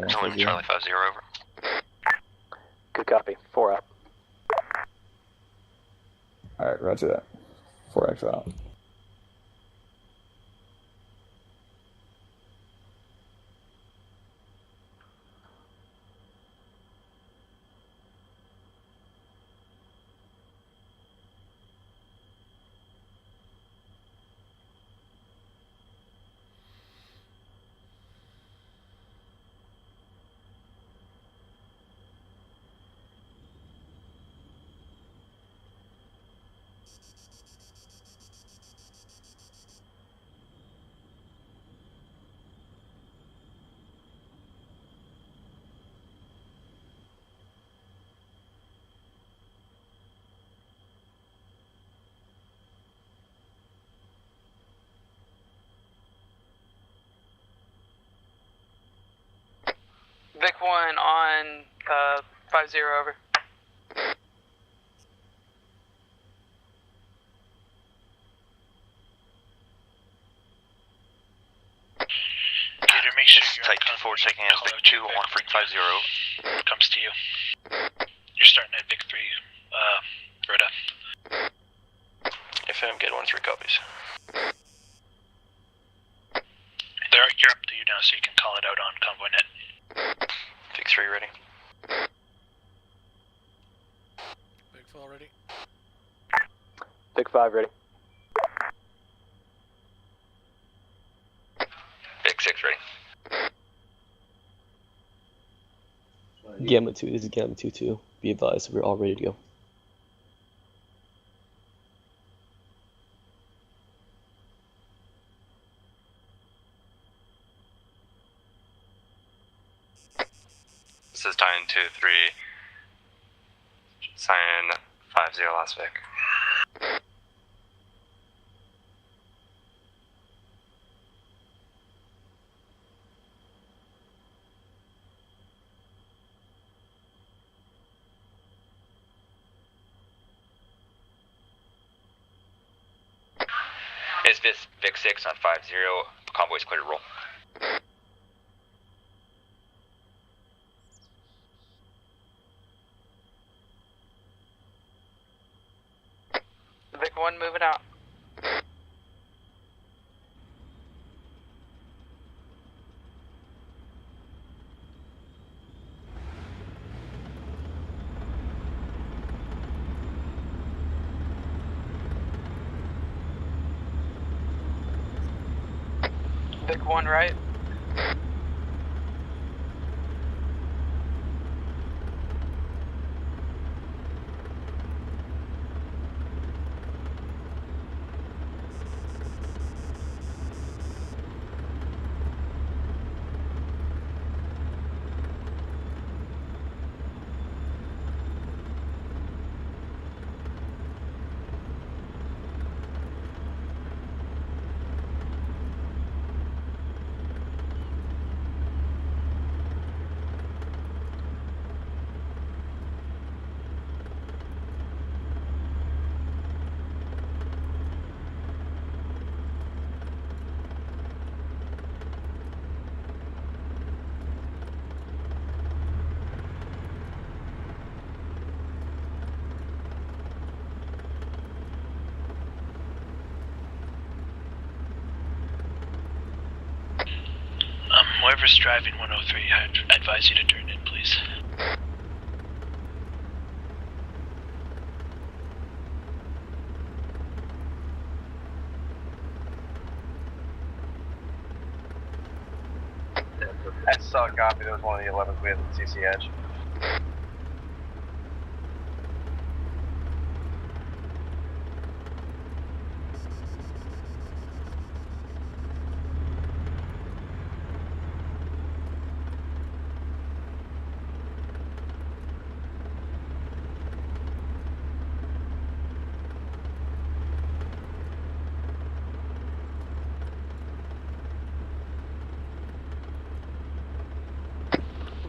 There's only Charlie 50 over. Good copy. 4 out. Alright, roger that. 4X out. Vic 1 on 50 over. Gator, make sure Just you're take on 4 checking as Vic 2 on Freak 50. Comes to you. You're starting at Vic 3, Rhoda. FM, Gator 1, 3 copies. You're up to you now, so you can call it out on Convoy Net. Vic 3 ready. Big fall ready. Vic 5 ready. Vic 6 ready. Gamma 2, this is Gamma 2-2. Be advised, we're all ready to go. This is Titan 2-3. Cyan 50 last Vic. Is this Vic 6 on 50? Convoy's clear to roll. Vic 1 moving out. Vic 1 right. Whoever's driving 103, I advise you to turn in, please. I saw a copy. That was one of the 11s we had at CC Edge.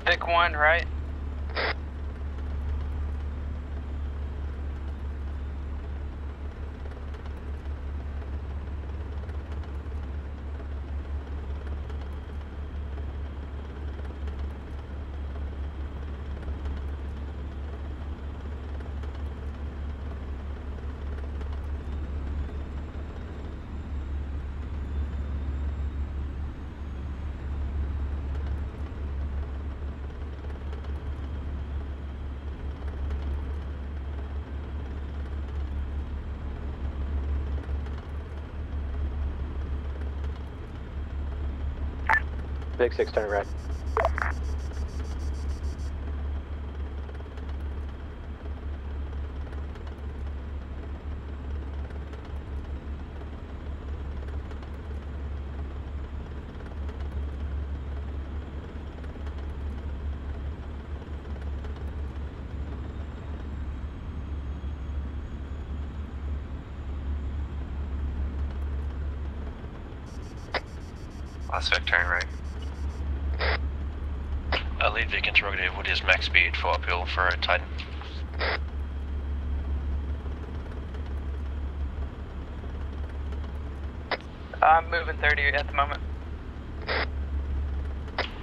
Vic 1 right. Big 6 turning right. Last Vic, turn right. Lead Vic interrogative, what is max speed for uphill for a Titan? I'm moving 30 at the moment.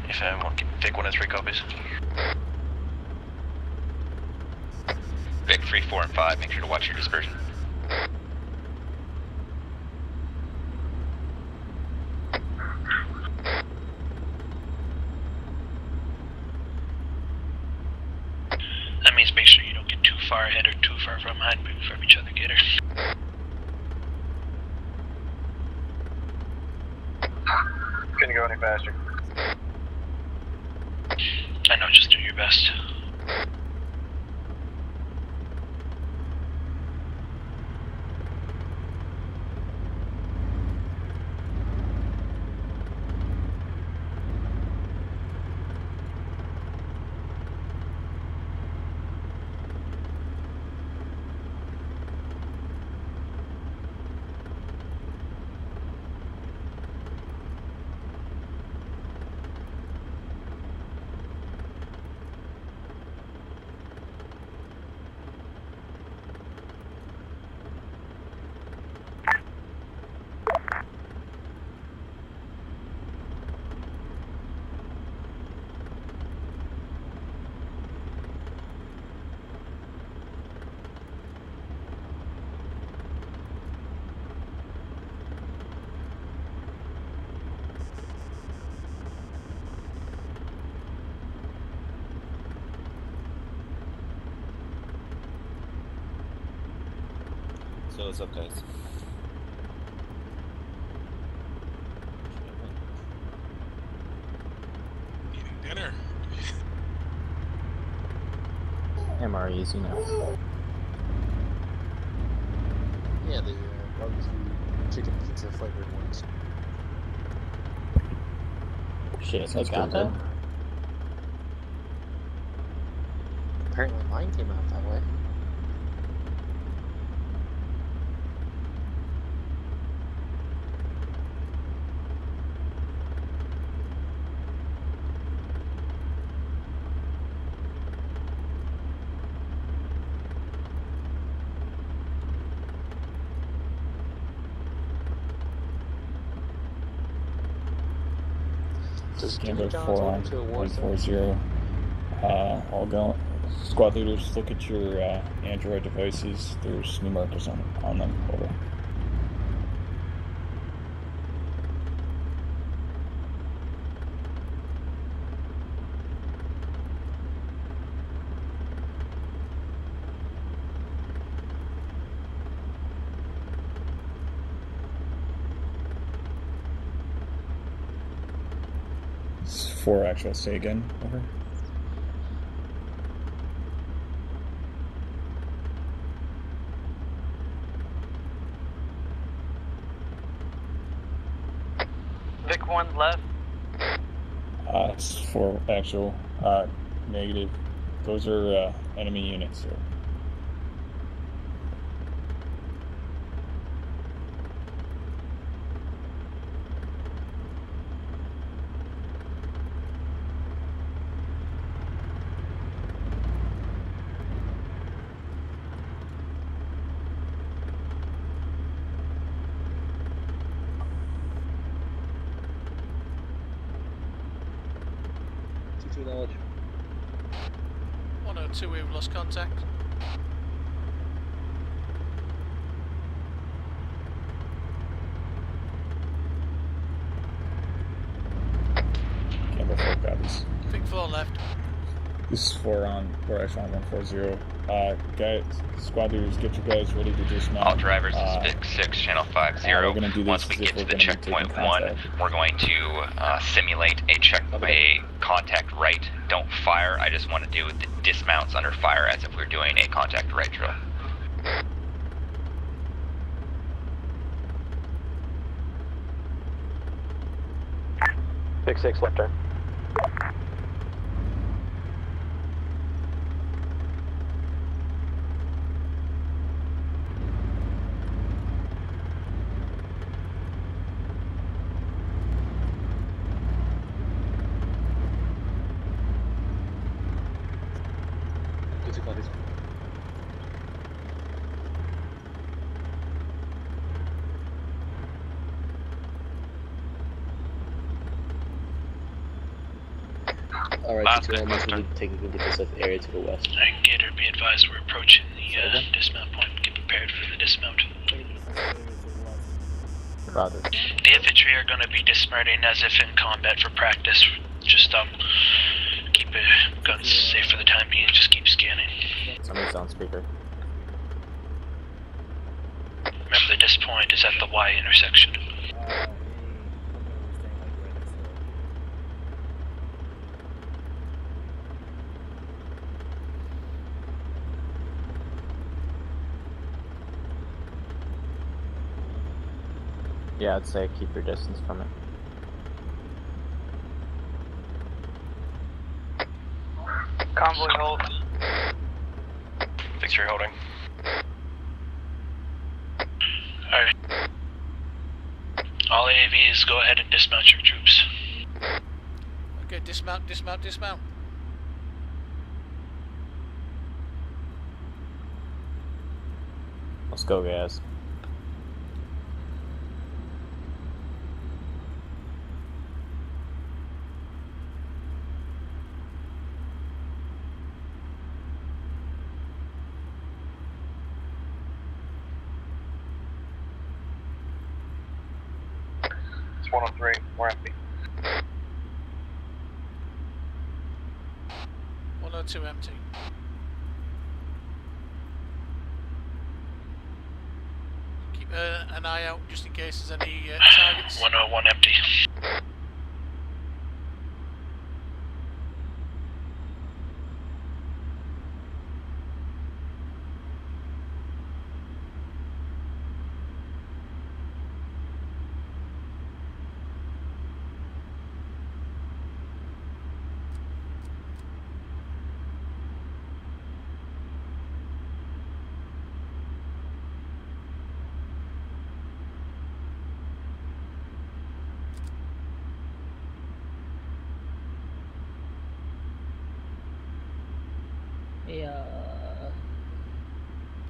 If Vic 1 and 3 copies. Vic 3, 4, and 5, make sure to watch your dispersion. That means make sure you don't get too far ahead or too far from each other, Gator. Couldn't go any faster. I know, just do your best. So what's up, guys? Eating dinner. MREs, you know. Yeah, the barbecue chicken pizza flavored ones. Shit, Sounds you got pretty that? good. Apparently mine came out that way. Does Jimmy Number John's 4 order on to a war zone? 140. All go. Squad leaders, look at your Android devices. There's new markers on them. Over. It's 4 actual. Say again. Over. Vic 1 left. It's 4 actual. Negative. Those are enemy units. So. T2 knowledge. 102, we've lost contact. Number 4 copies. Big 4 left. This is 4 Echelon 140. Guys, squad leaders, get your guys ready to dismount. All drivers, this is Vic 6, channel 50. We're gonna do this Once we as if get to we're the gonna be checkpoint taking 1, contact. we're going to simulate a contact right. Don't fire. I just want to do the dismounts under fire as if we're doing a contact right drill. Big 6, left turn. Good to call this. Alright, T2 Arma will be taking a defensive area to the west. Alright, Gator, be advised we're approaching the dismount point. Get prepared for the dismount. Roger. The infantry are going to be dismounting as if in combat for practice. Just keep guns safe for the time being. Just keep scanning. Somebody's on speaker. Remember, the dis point is at the Y intersection. Yeah, I'd say keep your distance from it. Convoy hold. Victory holding. Alright. All AAVs, go ahead and dismount your troops. Okay, dismount, dismount, dismount. Let's go, guys. It's 103. We're empty. 102 empty. Keep an eye out just in case there's any targets. 101 empty.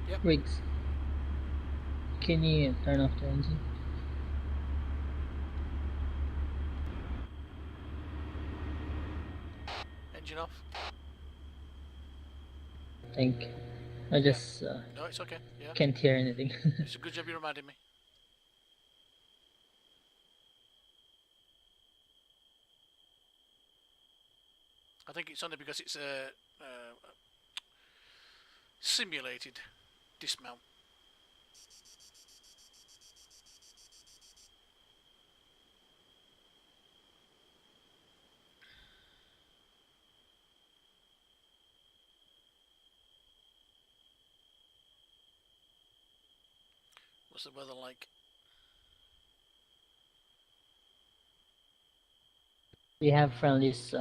Yep. Riggs, can you turn off the engine? Engine off. Think I just No, it's okay. Yeah. can't hear anything. It's a good job you reminded me. I think it's only because it's a simulated dismount. What's the weather like? We have friendlies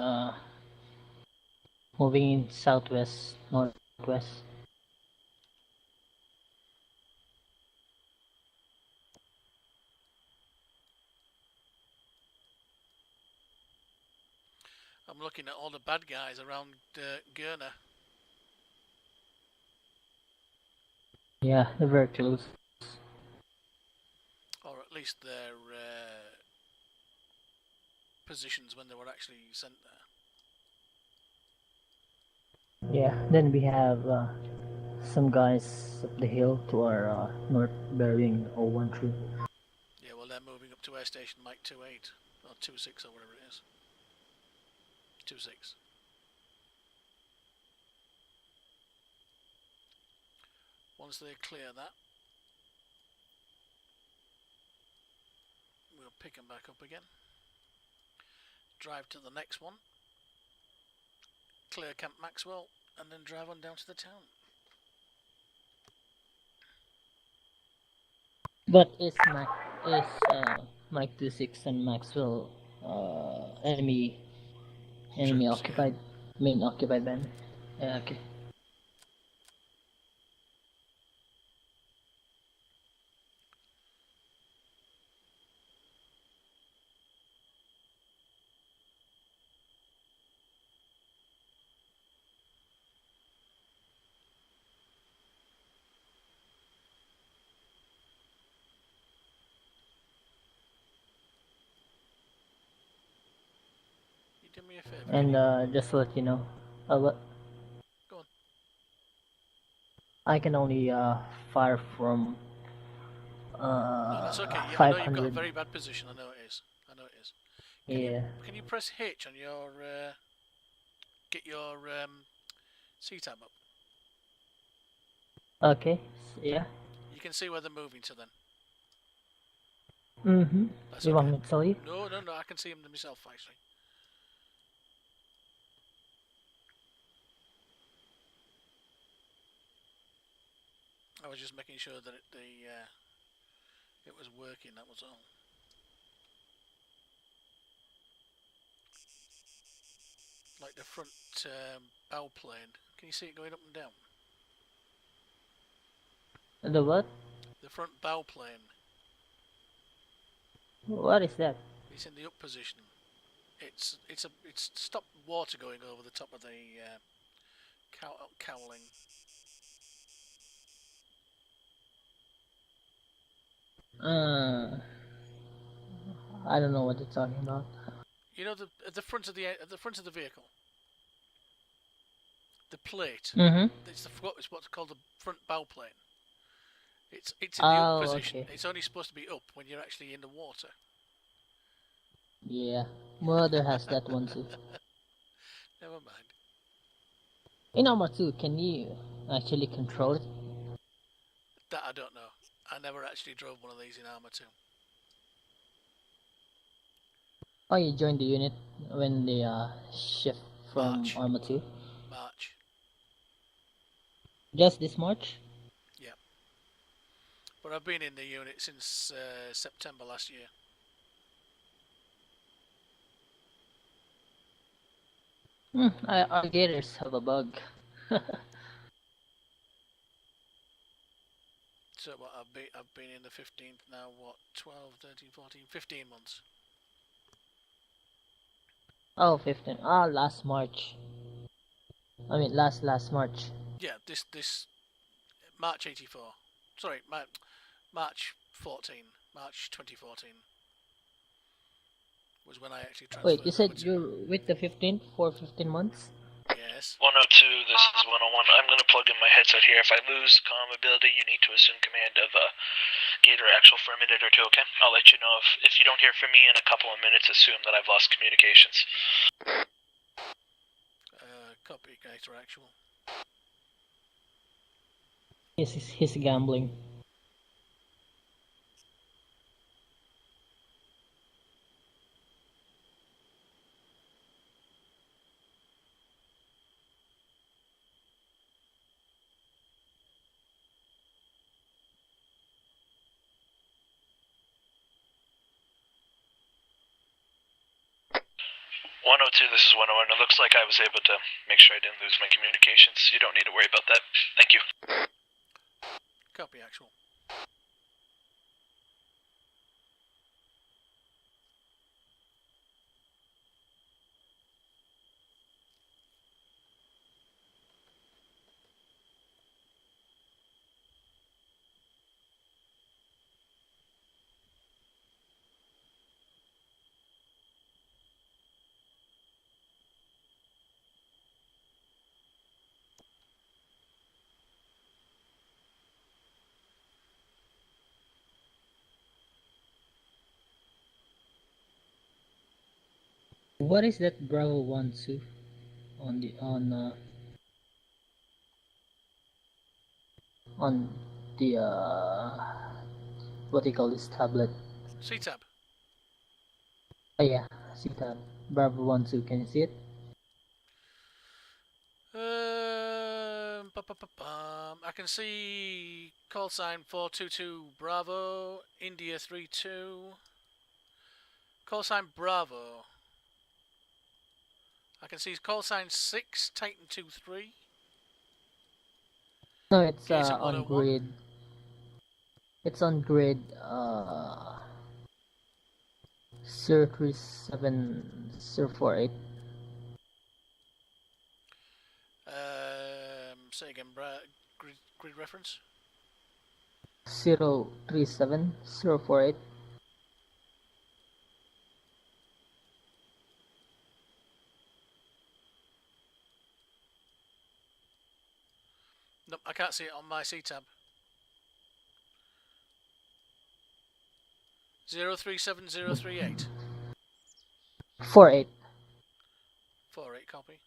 moving in southwest, northwest. I'm looking at all the bad guys around Gurner. Yeah, they're very close. Or at least their positions when they were actually sent there. Yeah, then we have some guys up the hill to our north bearing 013. Yeah, well they're moving up to Air Station Mike 28 or 26 or whatever it is. 26. Once they clear that, we'll pick them back up again. Drive to the next one. Clear Camp Maxwell, and then drive on down to the town. But is Mike 26 and Maxwell enemy Troops, occupied? Main occupied then? Yeah, okay. You do me a favour. And just to let you know, what? Go on. I can only fire from No, that's okay. I know 500. you've got a very bad position. I know it is. I know it is. Can you press H on your get your C-tab up? Okay. Yeah. You can see where they're moving to then. Mm-hmm. That's You okay. want me to tell you? No, I can see them myself actually. I was just making sure that it was working, that was all. Like the front bow plane. Can you see it going up and down? The what? The front bow plane. What is that? It's in the up position. It's stopped water going over the top of the cowling. I don't know what you're talking about. You know at the front of the vehicle. The plate. Mm-hmm. It's what's called the front bow plane. It's in the up position. Okay. It's only supposed to be up when you're actually in the water. Yeah, Mother has that one too. Never mind. In Arma 2, can you actually control it? That I don't know. I never actually drove one of these in Arma 2. Oh, you joined the unit when they shift from March. Arma 2? March. Just this March? Yeah. But I've been in the unit since September last year. Our Gators have a bug. So what, I've been in the 15th now, what, 12, 13, 14, 15 months. Oh, 15. Ah, last March. I mean, last March. Yeah, this March 84. Sorry, March 14. March 2014 was when I actually transferred. Wait, you said you're with the 15th for 15 months? Yes. 102, this is 101. I'm going to plug in my headset here. If I lose comm ability, you need to assume command of Gator Actual for a minute or two, okay? I'll let you know if you don't hear from me in a couple of minutes, assume that I've lost communications. Copy, Gator Actual. He's gambling. This is 101. It looks like I was able to make sure I didn't lose my communications. You don't need to worry about that. Thank you. Copy, Actual. 'What is that Bravo 1-2 on the what do you call this tablet? C-tab. Oh yeah, C-tab. Bravo 1-2, can you see it? I can see call sign 422 Bravo, India 32. Call sign Bravo. I can see call sign 6, Titan 23. No, it's Gator on 101. grid. It's on grid 037048. Say again, grid reference. 037048. Nope, I can't see it on my C-tab. 037038. 48. 48 copy.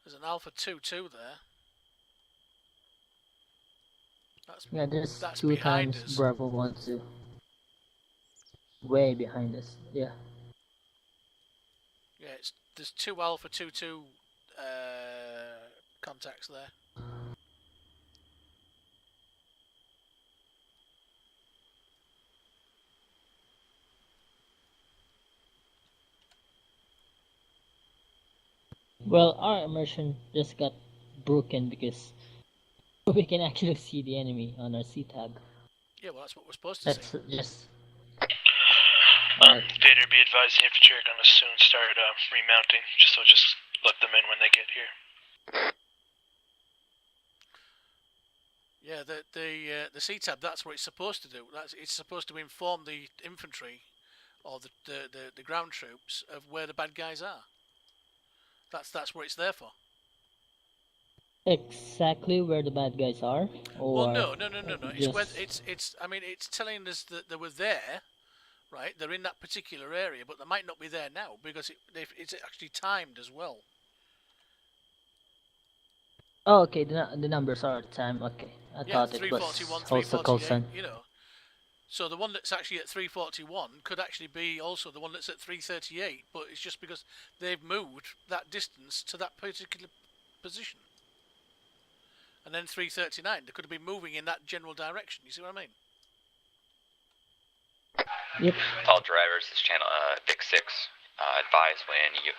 There's an Alpha 22 there. Yeah, there's that's 2 behind times us. Bravo 1-2. Way behind us, yeah. Yeah, there's 2 Alpha 22 contacts there. Well, our immersion just got broken because we can actually see the enemy on our C-tab. Yeah, well, that's what we're supposed to see. That's just... Gator, be advised the infantry are going to soon start remounting, just let them in when they get here. Yeah, the C-tab, that's what it's supposed to do. It's supposed to inform the infantry or the ground troops of where the bad guys are. That's what it's there for. Exactly where the bad guys are? Or well, no. Just... It's telling us that they were there, right? They're in that particular area, but they might not be there now because it's actually timed as well. Oh, okay, the numbers are timed. Okay, I thought it was 341, also call sign. you know. So the one that's actually at 341 could actually be also the one that's at 338, but it's just because they've moved that distance to that particular position. And then 339, they could have been moving in that general direction. You see what I mean? Yep. All drivers, this channel, Vic 6, advise when your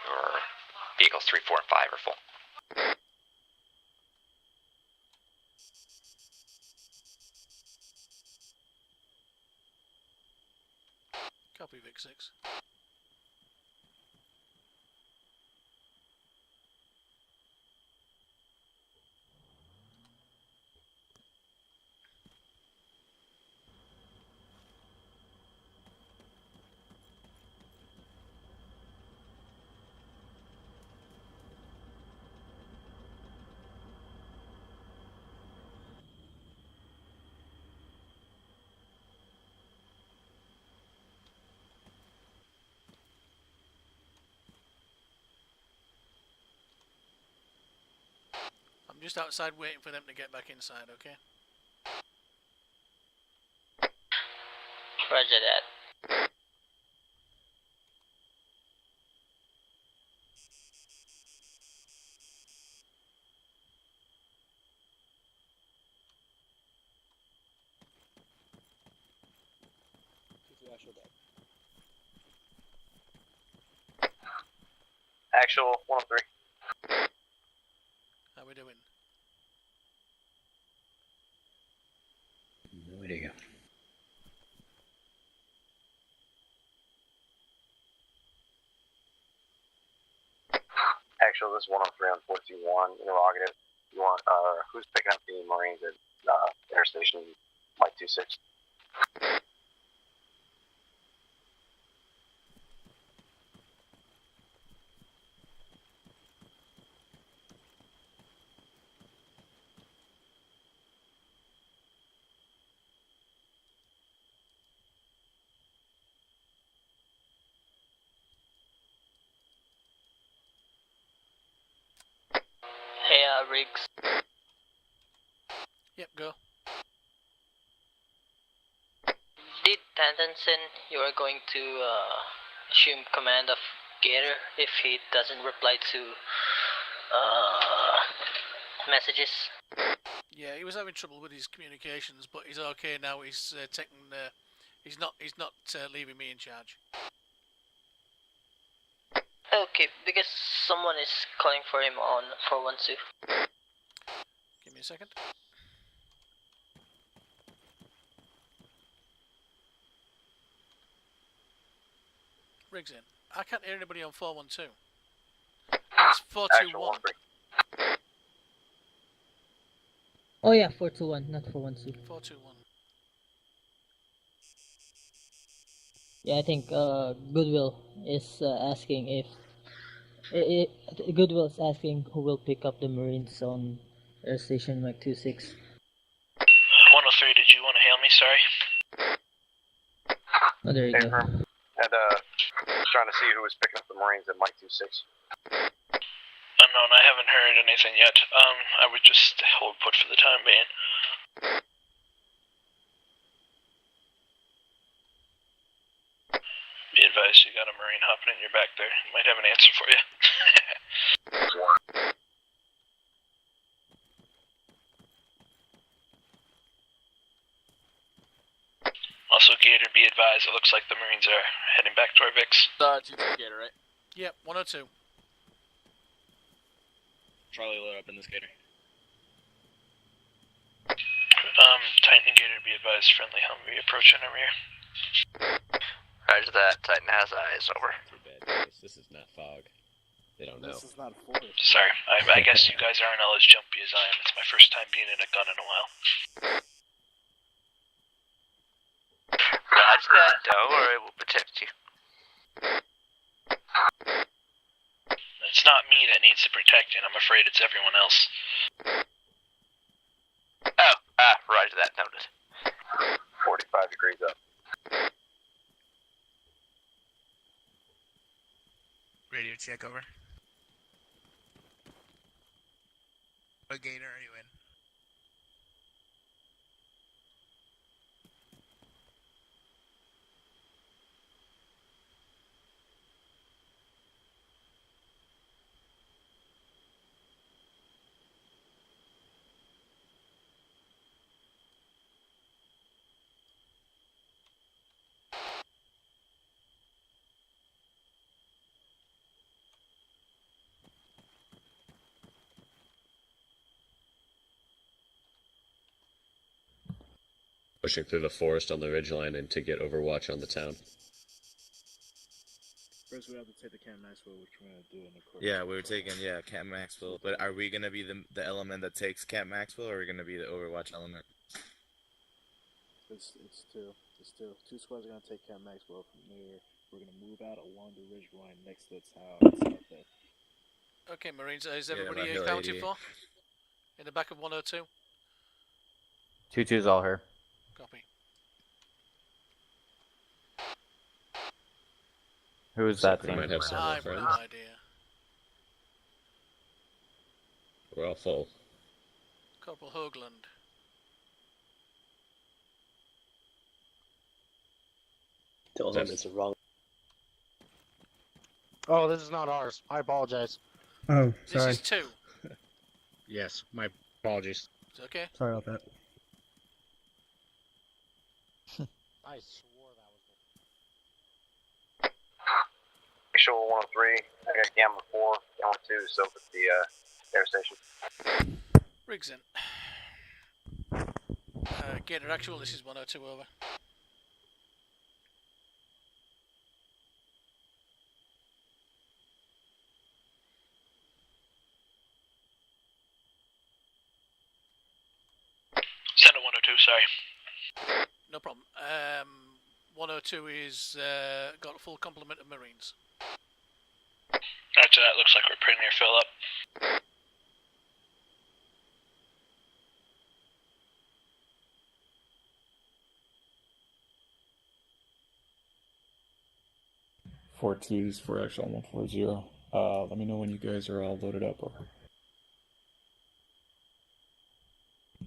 vehicles 3, 4, and 5 are full. Copy, Vic 6. I'm just outside waiting for them to get back inside, okay? Roger that. Actual 103. How we doing? No idea. Actual, this is 103 on 421. Interrogative. You want, who's picking up the Marines at Interstation Light 26? Riggs. Yep, go. Did Tandenson, you are going to assume command of Gator if he doesn't reply to messages? Yeah, he was having trouble with his communications, but he's okay now. He's taken. He's not leaving me in charge. Okay, because someone is calling for him on 412. Give me a second. Riggs in. I can't hear anybody on 412. It's 421. Oh yeah, 421, not 412. 421. Yeah, I think Goodwill is asking if Goodwill is asking who will pick up the Marines on Air Station Mike 26. 103, did you want to hail me? Sorry. Oh, there you go. And trying to see who was picking up the Marines at Mike 26. Unknown, I haven't heard anything yet. I would just hold put for the time being. Be advised, you got a Marine hopping in your back there. Might have an answer for you. Also, Gator, be advised, it looks like the Marines are heading back to our VIX. 2 Gator, right? Yep, 102. Charlie, load up in this Gator. Titan and Gator, be advised, friendly Humvee approaching our rear. Roger that, Titan has eyes, over. Too bad, guys. This is not fog. They don't know. This is not forest. Sorry, I guess you guys aren't all as jumpy as I am. It's my first time being in a gun in a while. Roger that, don't worry, we'll protect you. It's not me that needs the protecting, I'm afraid it's everyone else. Oh, roger that, noted. 45 degrees up. Radio check, over. What Gator are you in? Pushing through the forest on the ridgeline and to get overwatch on the town. First, we have to take the Camp Maxwell, which we're gonna do in the course. Yeah, we were taking Camp Maxwell, but are we gonna be the element that takes Camp Maxwell, or are we gonna be the Overwatch element? It's two. Two squads are gonna take Camp Maxwell. From there, we're gonna move out along the ridge line next to the town. South there. Okay, Marines, is everybody Hill accounted 88. for? In the back of 102? 2-2's all here. Copy. Who is that We team? might have some I've friends. no idea. We're all full. Corporal Hoagland. Tell him it's wrong. Oh, this is not ours. I apologize. Oh, This sorry. is 2. Yes, my apologies. It's okay. Sorry about that. I swore that was Actual 103, I got Gamma 4, Gamma 2, so with the air station. Riggs in. Gator actual, this is 102 over. Center 102, sorry. No problem. 102 is got a full complement of Marines. After that, looks like we're pretty near fill up. Four twos for actual 140. Let me know when you guys are all loaded up. Over.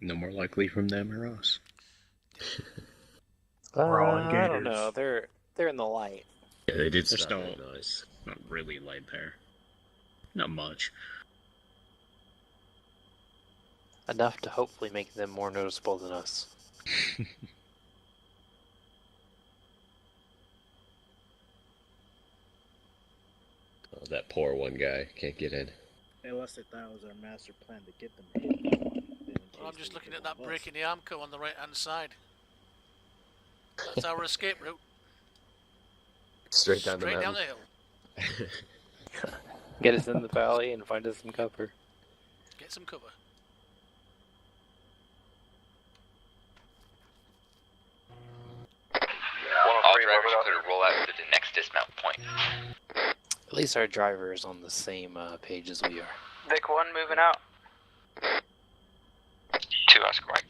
No more likely from them or us. We're all in I don't Gators. know. They're in the light. Yeah, they did There's stop at us. not really light there. Not much. Enough to hopefully make them more noticeable than us. Oh, that poor one guy can't get in. Unless they thought it was our master plan to get them hit. Well, I'm just looking at that break in the Armco on the right hand side. That's our escape route. Straight down the Straight down mountain. the hill. Get us in the valley and find us some cover. Get some cover. All drivers are clear to roll out to the next dismount point. At least our driver is on the same page as we are. Vic 1 moving out. 2 Oscar Mike.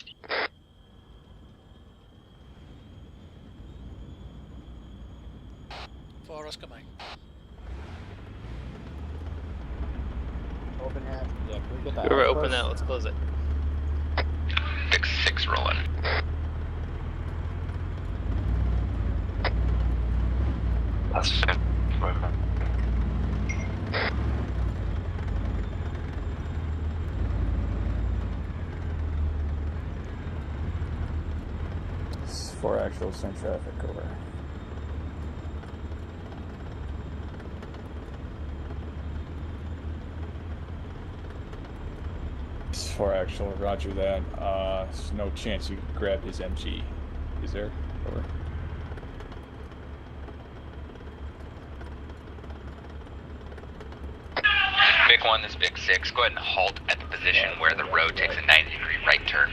For Oscar Mike. Open hatch. Yeah, can we get that? Whoever open that, let's close it. Vic 6 rolling. That's it. For actual send traffic over. For actual, roger that. There's no chance you grab his MG, is there? Over. Vic 1, this is Vic 6. Go ahead and halt at the position where the road takes a 90-degree right turn.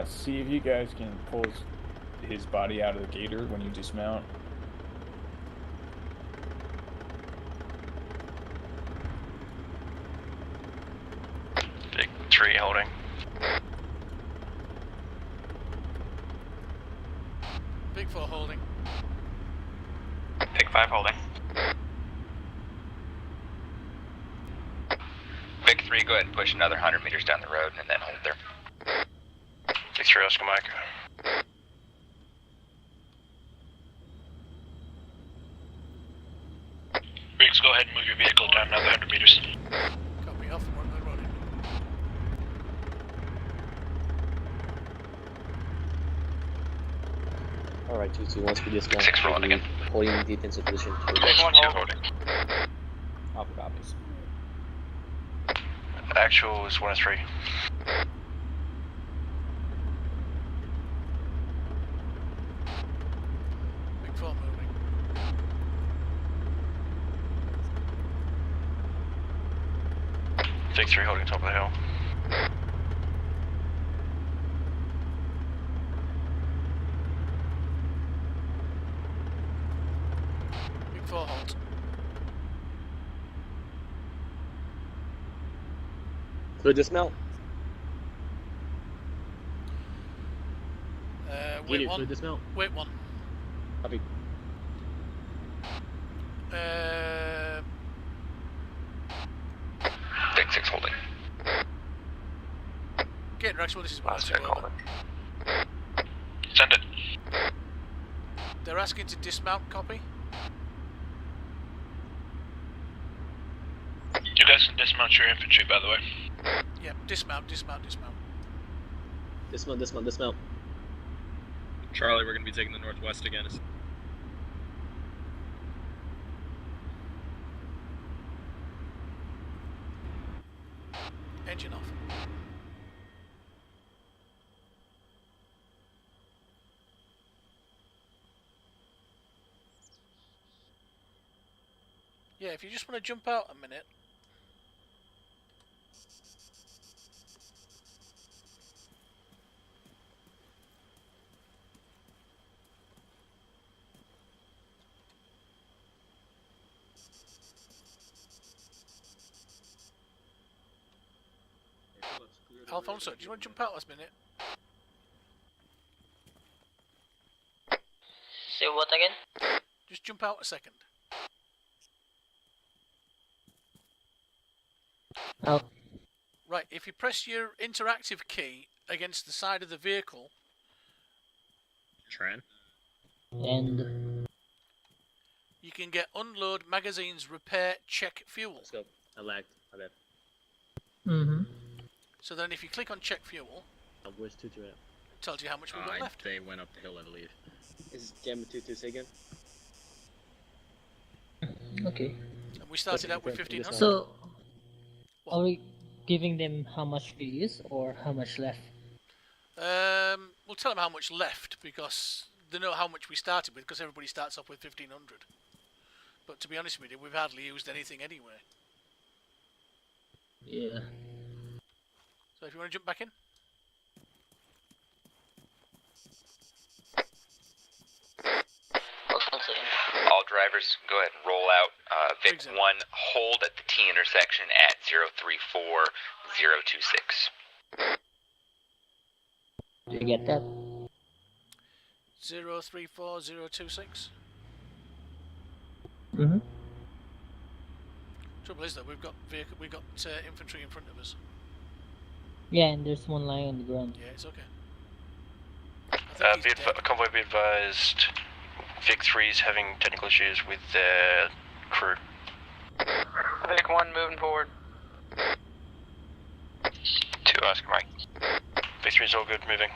See if you guys can pull his body out of the Gator when you dismount. Vic 3 holding. Vic 4 holding. Vic 5 holding. Vic 3, go ahead and push another 100 meters down the road and then hold there. Vic 3 Oscar Mike. Riggs, go ahead and move your vehicle down another 100 meters. Copy off from the road. Alright, 2-2, once we dismount, 6 rolling again. holding defensive position. Vic 2 holding. Alpha copies. Actual is 1 3. Vic 4 moving. Vic 3 holding top of the hill. Vic 4 halt. Clear dismount. Wait Gator, one. clear dismount. Wait one. Copy. Vic 6 holding. Gator, actually, this is what Vic holding. Send it. They're asking to dismount, copy? You guys can dismount your infantry, by the way. Yeah, dismount, dismount, dismount. Dismount, dismount, dismount. Charlie, we're going to be taking the northwest again. Engine off. Yeah, if you just want to jump out a minute. Alfonso, do you want to jump out last minute? Say what again? Just jump out a second. Out. Right. if you press your interactive key against the side of the vehicle... Tran? And... you can get unload, magazines, repair, check fuel. Let's go. I lagged. My bad. Mm-hmm. So then if you click on check fuel... where's 2-2 at? Tells you how much we've got left. They went up the hill, I believe. Is Gamma 2-2 say again? And Okay. we started out with 1500. So, are we giving them how much we use or how much left? We'll tell them how much left because they know how much we started with because everybody starts off with 1500. But to be honest with you, we've hardly used anything anyway. Yeah. So if you want to jump back in. All drivers, go ahead and roll out. Vic 1, hold at the T intersection at 034026. Do you get that? 034026. Mm-hmm. Trouble is though, we've got infantry in front of us. Yeah, and there's one lying on the ground. Yeah, it's okay. Convoy be advised. Vic 3 is having technical issues with the crew. Vic 1 moving forward. 2 Oscar Mike. Vic 3 is all good, moving.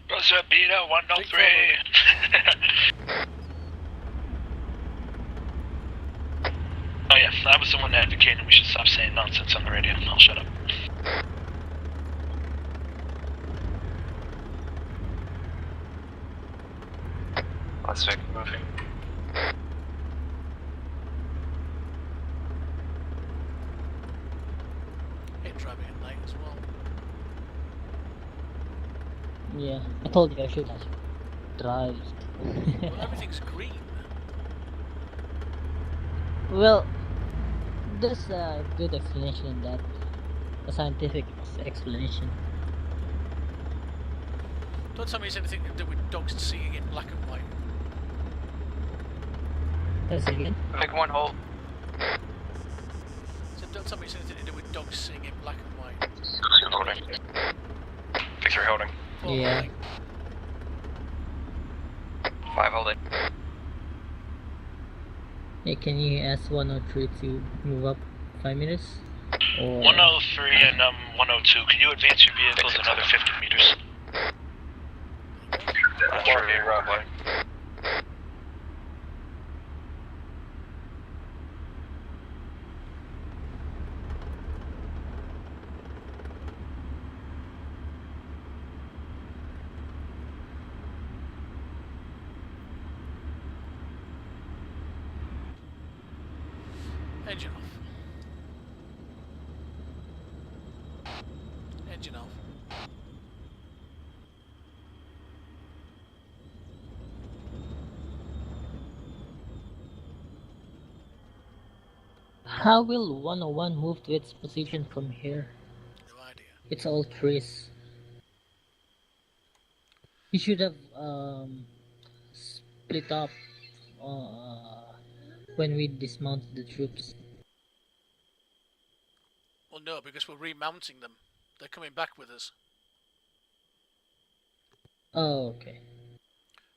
What's up, Beta 103? Oh yeah, I was the one advocating we should stop saying nonsense on the radio. I'll shut up. Let's Vic moving. Hate driving at night as well. Yeah, I told you I should have drive. Well, everything's green. Well, there's a good explanation in that. A scientific explanation. Don't tell me it's anything to do with dogs seeing in black and white. That's again. Vic 1 hold. So don't tell me it's anything to do with dogs seeing in black and white. Holding. Vic 3 holding. Yeah. 5 holding. Hey, can you ask 103 to move up 5 minutes? Or 103 and 102, can you advance your vehicles another 50 meters? That's right, runway. Engine off. Engine off. how will 101 move to its position from here? No idea. It's all trees. You should have split up when we dismounted the troops. Well, no, because we're remounting them. They're coming back with us. Oh, okay.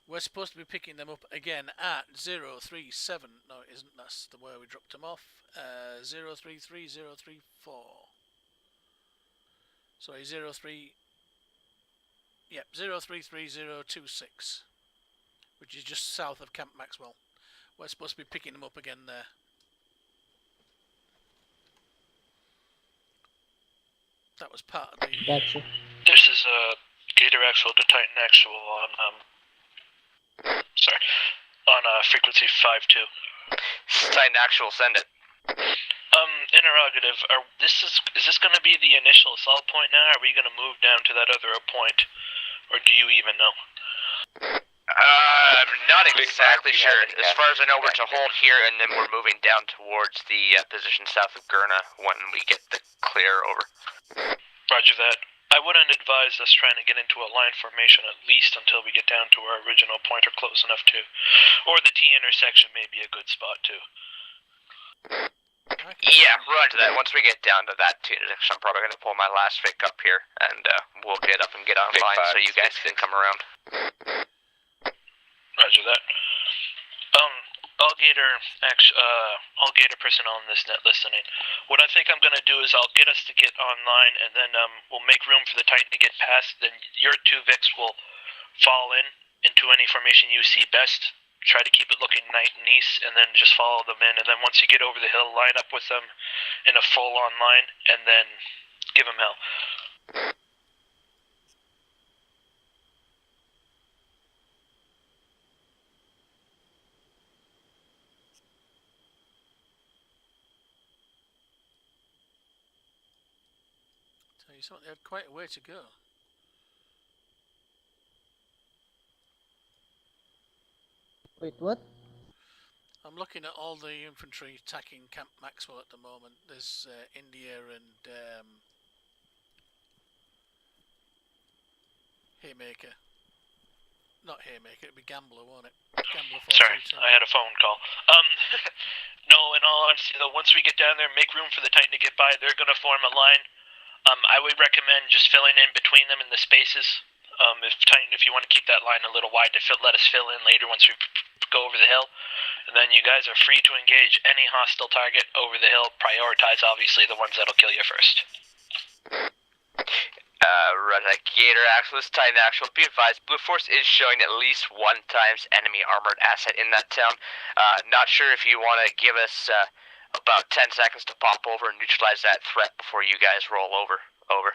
We're supposed to be picking them up again at 037. No, it isn't. That's the where we dropped them off. 033034. Sorry, 03. Yep, 033026. Which is just south of Camp Maxwell. We're supposed to be picking them up again there. That was part of the... Gotcha. This is Gator Actual to Titan Actual on frequency 52. Titan Actual, send it. Interrogative. Is this going to be the initial assault point now? Are we going to move down to that other point, or do you even know? I'm not exactly sure. As far as I know, we're to hold here, and then we're moving down towards the position south of Gurna when we get the clear over. Roger that. I wouldn't advise us trying to get into a line formation at least until we get down to our original point or close enough to. Or the T intersection may be a good spot too. Yeah, roger that. Once we get down to that too, I'm probably going to pull my last Vic up here, and we'll get up and get online so you guys can come around. Roger that. All Gator personnel in this net listening. What I think I'm going to do is I'll get us to get online, and then we'll make room for the Titan to get past. Then your 2 Vics will fall into any formation you see best. Try to keep it looking nice and east, and then just follow them in. And then once you get over the hill, line up with them in a full-on line, and then give them hell. Tell you something, they had quite a way to go. Wait, what? I'm looking at all the infantry attacking Camp Maxwell at the moment. There's India and Haymaker. Not Haymaker, it'd be Gambler, won't it? Gambler 422. Sorry, I had a phone call. No, in all honesty though, once we get down there, make room for the Titan to get by. They're going to form a line. I would recommend just filling in between them in the spaces. If you want to keep that line a little wide to let us fill in later once we go over the hill. And then you guys are free to engage any hostile target over the hill. Prioritize, obviously, the ones that'll kill you first. Gator Actual, this is Titan Actual. Be advised, Blue Force is showing at least 1 times enemy armored asset in that town. Not sure if you want to give us about 10 seconds to pop over and neutralize that threat before you guys roll over. Over.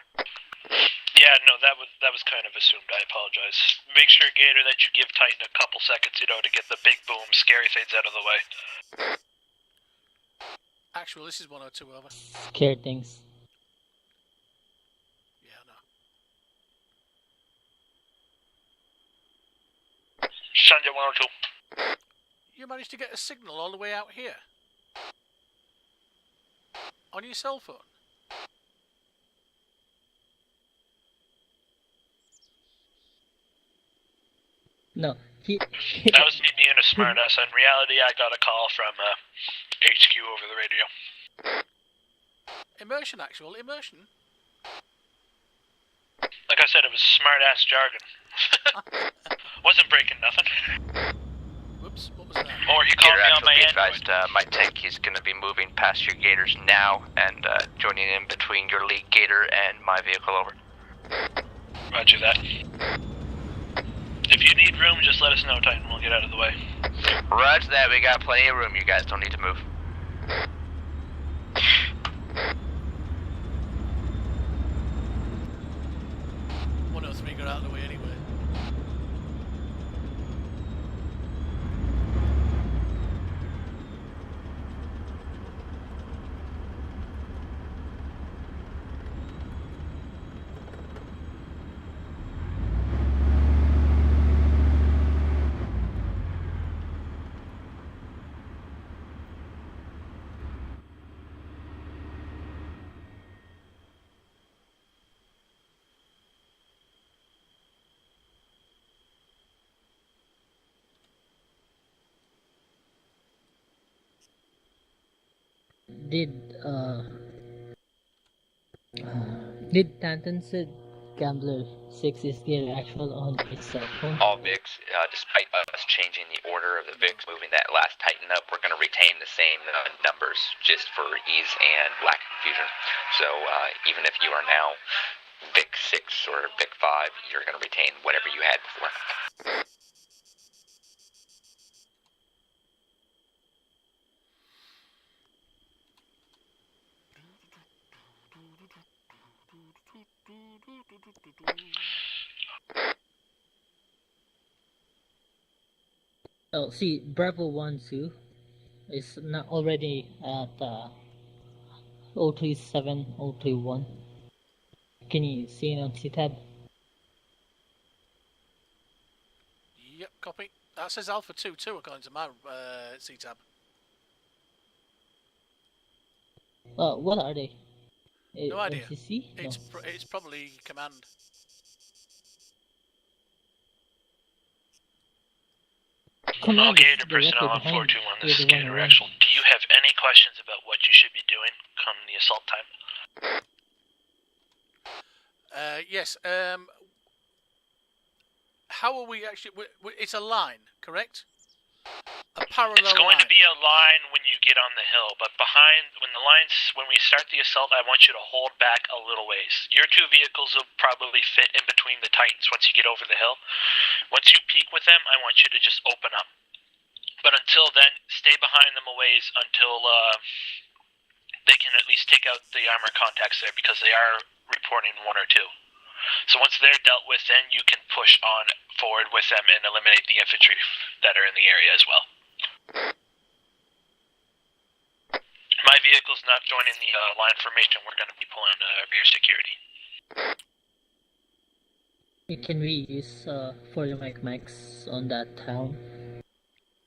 Yeah, no, that was kind of assumed. I apologize. Make sure, Gator, that you give Titan a couple seconds, to get the big boom, scary things out of the way. Actual, this is 102, over. Scared things. Yeah, no. Sanja 102. You managed to get a signal all the way out here? On your cell phone? No. That was me being a smartass. In reality, I got a call from HQ over the radio. Immersion, Actual, immersion. Like I said, it was smartass jargon. Wasn't breaking nothing. Whoops, what was that? Or you called me on my Android. My tank is going to be moving past your Gators now and joining in between your lead Gator and my vehicle, over. Roger that. If you need room, just let us know, Titan. We'll get out of the way. Roger that. We got plenty of room. You guys don't need to move. Got out of the way anyway. Did Tanton said Gambler 6 is the actual on its cell phone? All VICs, despite us changing the order of the VICs, moving that last Titan up, we're going to retain the same numbers just for ease and lack of confusion. So even if you are now VIC 6 or VIC 5, you're going to retain whatever you had before. Oh, see, Bravo 1-2 is not already at 037, 031. Can you see it on C-Tab? Yep, copy. That says Alpha 2-2 according to my C-Tab. What are they? No idea. MCC? It's probably command. All Gator personnel on 421, this is Gator Actual. Do you have any questions about what you should be doing come the assault time. Yes. How are we actually? It's a line, correct? A parallel It's going line. to be a line when you get on the hill, but when we start the assault, I want you to hold back a little ways. Your two vehicles will probably fit in between the Titans once you get over the hill. Once you peek with them, I want you to just open up. But until then, stay behind them a ways until they can at least take out the armor contacts there, because they are reporting one or two. So once they're dealt with, then you can push on forward with them and eliminate the infantry that are in the area as well. My vehicle's not joining the line formation. We're going to be pulling rear security. Can we use 40 max on that town?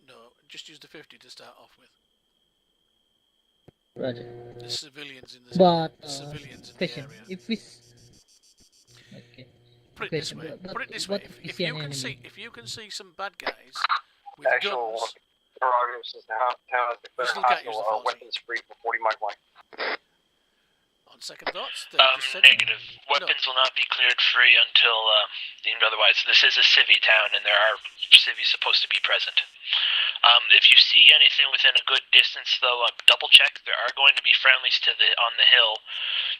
No, just use the 50 to start off with. Roger. The civilians in the But civilians in question, the area. if we okay. Put it this way. Put it this way. If you can see some bad guys with Actual guns, prerogatives is now town is declared still can't use the hostile 40. weapons free for 40 mic line. on second thoughts, Negative. Weapons will not be cleared free until deemed otherwise. This is a civvy town, and there are civvies supposed to be present. If you see anything within a good distance, though, double check. There are going to be friendlies on the hill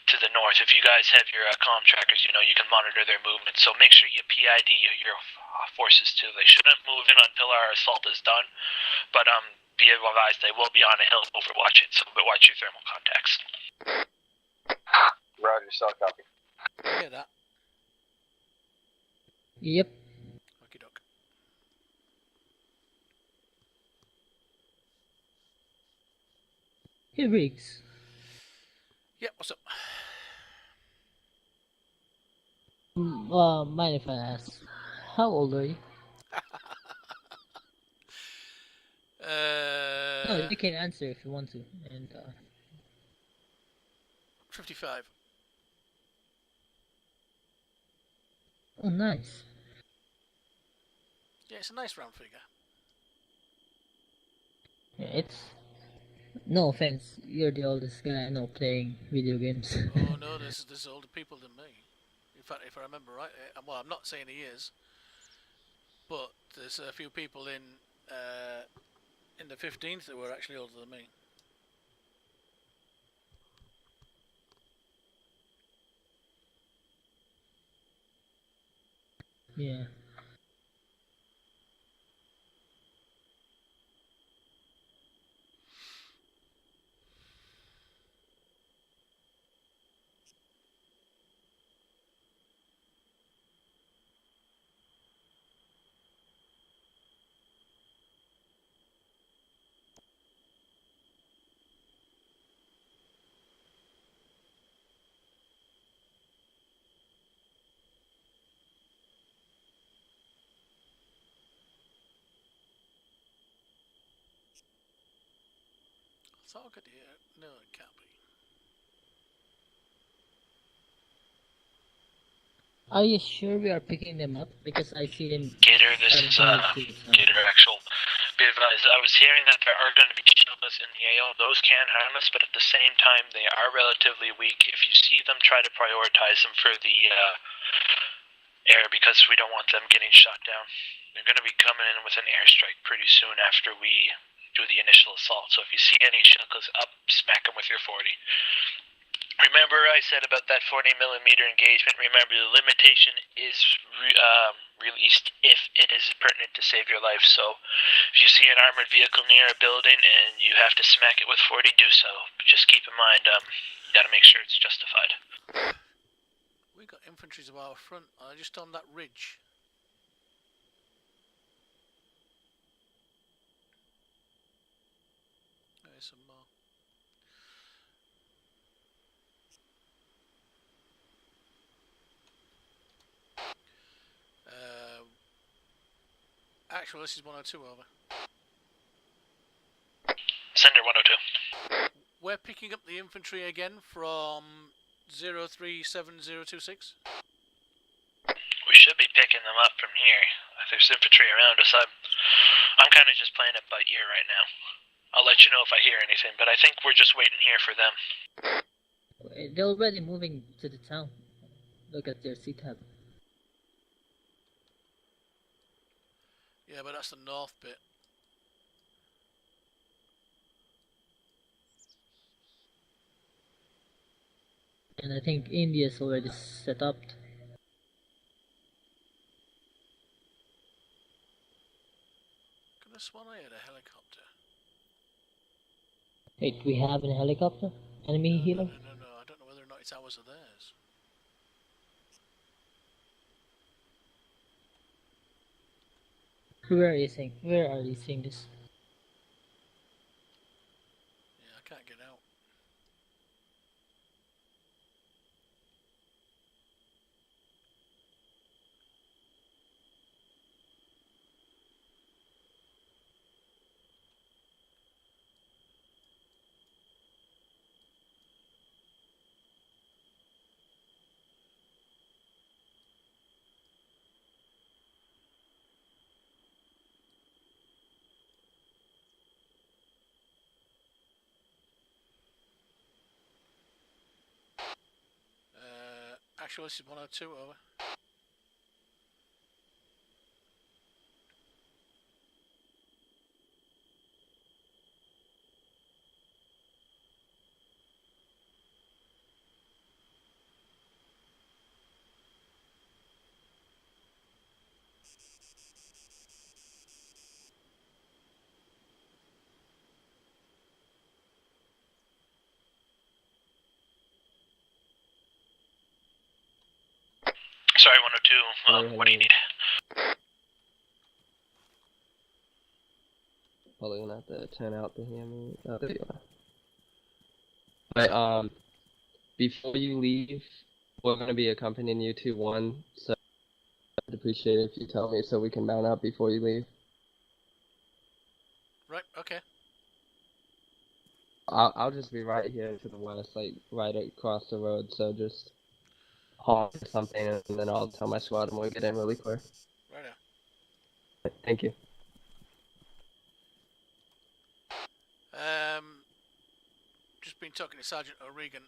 to the north. If you guys have your comm trackers, you can monitor their movement. So make sure you PID your forces too. They shouldn't move in until our assault is done, but be advised they will be on a hill overwatching. So watch your thermal contacts. Roger, cell copy. I hear that. Yep. Okie doke. Hey, Riggs. Yeah, what's up? Mind if I ask, how old are you? No, you can answer if you want to. And 55. Oh, nice. Yeah, it's a nice round figure. Yeah, it's. No offense, you're the oldest guy I know playing video games. Oh no, there's older people than me. In fact, if I remember right, well, I'm not saying he is, but there's a few people in the 15th that were actually older than me. Yeah. I thought I could hear. No, it can't be. Are you sure we are picking them up? Because I see them. Gator, this is Gator actual. Be advised, I was hearing that there are going to be shieldless in the AO. Those can harm us, but at the same time, they are relatively weak. If you see them, try to prioritize them for the air, because we don't want them getting shot down. They're going to be coming in with an airstrike pretty soon after we do the initial assault. So if you see any shieldless up, smack them with your 40. Remember I said about that 40mm engagement, remember the limitation is released if it is pertinent to save your life. So if you see an armored vehicle near a building and you have to smack it with 40, do so. But just keep in mind, you gotta make sure it's justified. We got infantry to our front, just on that ridge. There's some more. Actually, this is 102 over. Sender 102. We're picking up the infantry again from 037026. We should be picking them up from here. If there's infantry around us, I'm kind of just playing it by ear right now. I'll let you know if I hear anything, but I think we're just waiting here for them. They're already moving to the town. Look at their C-tab. Yeah, but that's the north bit. And I think India's already set up. Could have sworn I had a helicopter. Wait, we have a helicopter? Enemy healer? No, I don't know whether or not it's ours or theirs. Where are you seeing this? Yeah, I can't get out. Actually, this is 102, over. Sorry, 102. What do you need? Probably gonna have to turn out the hammer. Oh, there you are. But before you leave, we're gonna be accompanying you to 1, so I'd appreciate it if you tell me so we can mount up before you leave. Right, okay. I'll just be right here to the west, like right across the road, so just honk or something and then I'll tell my squad and we'll get in really quick. Right now. Thank you. Just been talking to Sergeant O'Regan.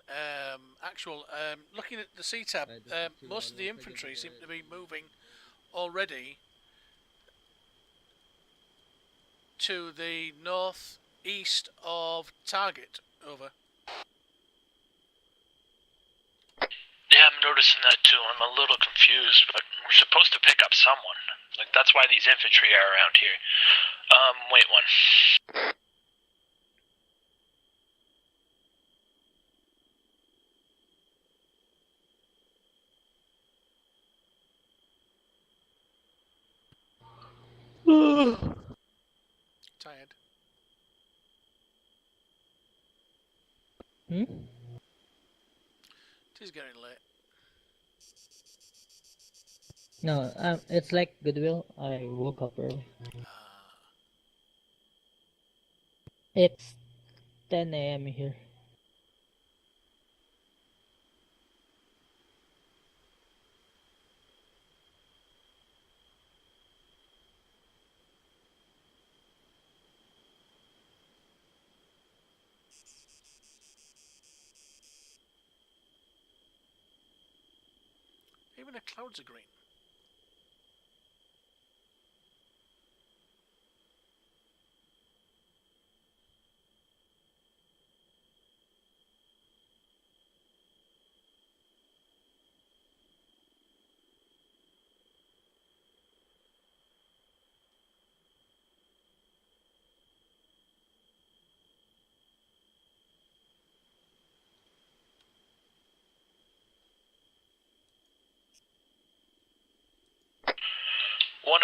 Looking at the C-tab, most of the infantry seem to be moving already to the northeast of target. Over. Yeah, I'm noticing that too. I'm a little confused, but we're supposed to pick up someone. Like, that's why these infantry are around here. Wait one. Tired. Hmm? It is getting late. No, it's like Goodwill. I woke up early. It's 10 a.m. here. Even the clouds are green.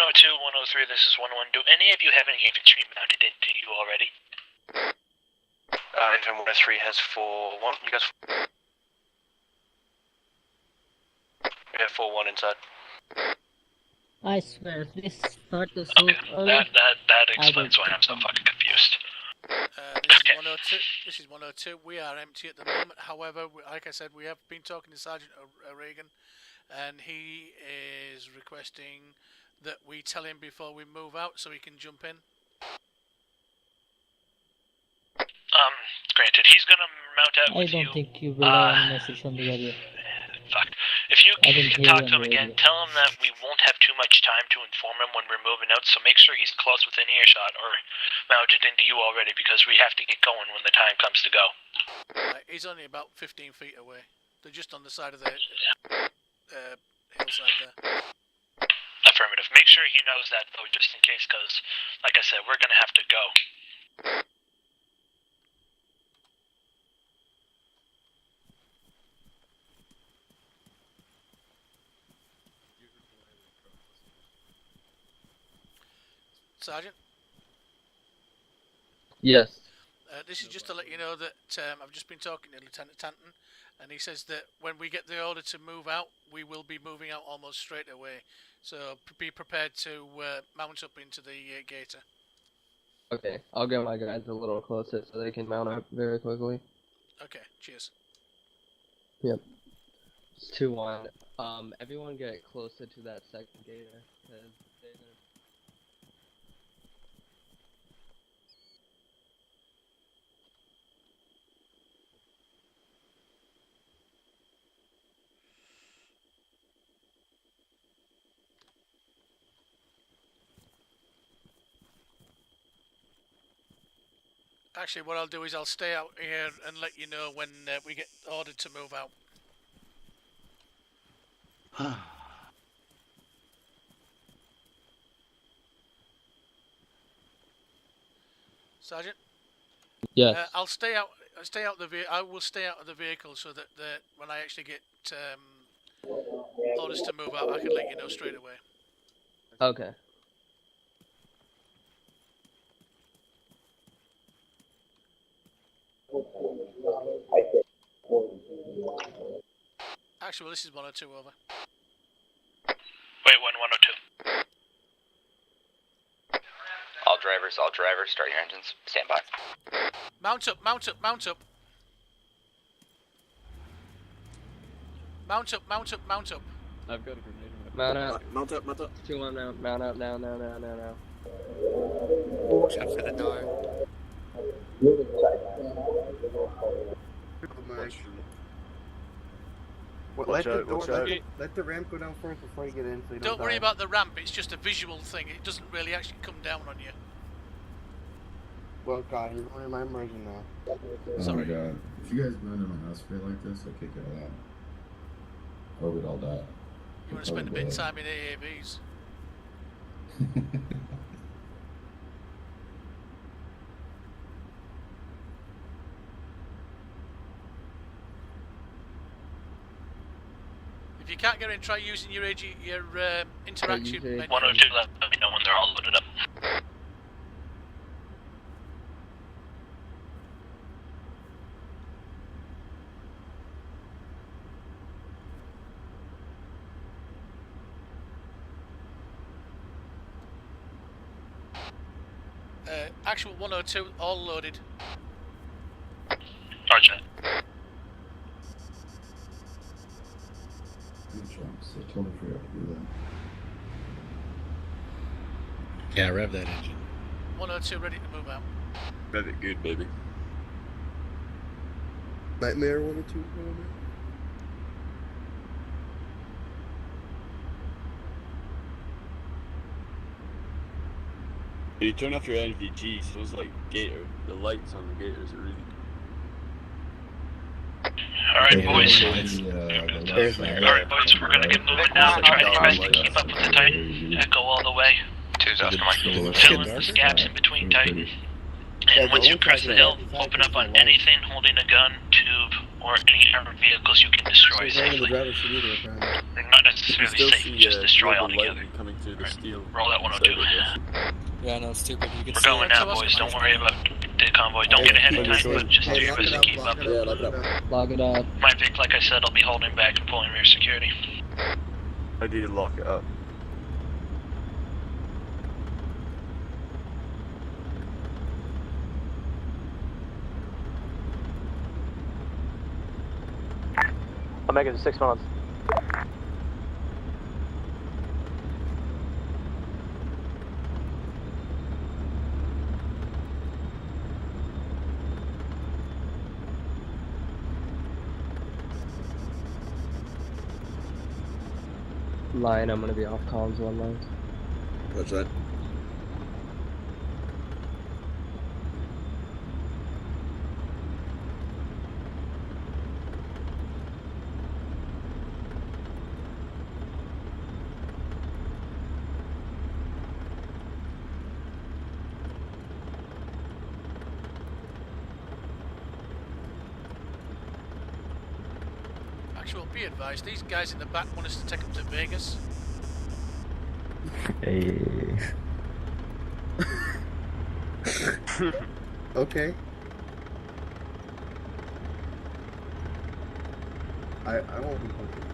Oh two, 103, this is 1-1. Do any of you have any infantry mounted into you already? Infant 103 has 4-1. You guys? We have 4-1 inside. I swear, if this start to so early... That explains why I'm so fucking confused. This is 102. We are empty at the moment. However, like I said, we have been talking to Sergeant O'Regan, and he is requesting that we tell him before we move out so he can jump in. He's gonna mount out I with don't you. think you rely on a message on the radio. Fuck. If you I didn't can hear talk you to on him the again, radio. tell him that we won't have too much time to inform him when we're moving out, so make sure he's close within earshot or mounted into you already, because we have to get going when the time comes to go. He's only about 15 feet away. They're just on the side of the hillside there. Affirmative. Make sure he knows that, though, just in case, because, like I said, we're going to have to go. Sergeant? Yes. This is just to let you know that I've just been talking to Lieutenant Tanton, and he says that when we get the order to move out, we will be moving out almost straight away. So be prepared to mount up into the Gator. Okay, I'll get my guys a little closer so they can mount up very quickly. Okay, cheers. Yep. It's 2-1. Everyone get closer to that second Gator, because they're gonna... Actually, what I'll do is I'll stay out here and let you know when we get ordered to move out. Sergeant? Yes. I'll stay out. I will stay out of the vehicle so that when I actually get orders to move out, I can let you know straight away. Okay. Actually, well, this is 102 over. Wait, 102. All drivers, start your engines. Stand by. Mount up, mount up, mount up. Mount up, mount up, mount up. I've got a grenade. Mount up. Mount up, mount up. 2-1 now. Mount up now. Watch out for the door. Watch out. Let the ramp go down first before you get in. So you Don't worry about the ramp, it's just a visual thing. It doesn't really actually come down on you. Well, God, you're going to my immersion now. Oh my god. If you guys land on a house spray like this, I'll kick y'all out. Or we'd all die. You want to spend a bit of time in AAVs. If you can't get in, try using your interaction menu. 102 left. Let me know when they're all loaded up. Actual 102, all loaded. Roger. I totally forgot to do that. Yeah, rev that engine. 102 ready to move out. Rev it good, baby. Nightmare 102. You turn off your NVG, so it's like Gator. The lights on the Gators are really... Alright, boys. Alright, boys, we're gonna get moving now. Try your best to keep up with the Titan. Echo all the way. Two's Oscar Mike. Fill in the gaps in between Titan. And once you crest the hill, open up on anything holding a gun, tube, or any armored vehicles you can destroy safely. Not necessarily safe, just destroy altogether. Roll that 102. Yeah, no, it's stupid. You can We're going now, boys. Don't worry about the convoy. Don't get ahead of time, but just do your best to keep up. Lock it up. My Vic, like I said, I'll be holding back and pulling rear security. I need to lock it up. I'll make it to 6 months. line. I'm gonna be off comms 1 line. What's that? Actual, be advised, these guys in the back want us to take them to Vegas. Hey. Okay. I won't be punching.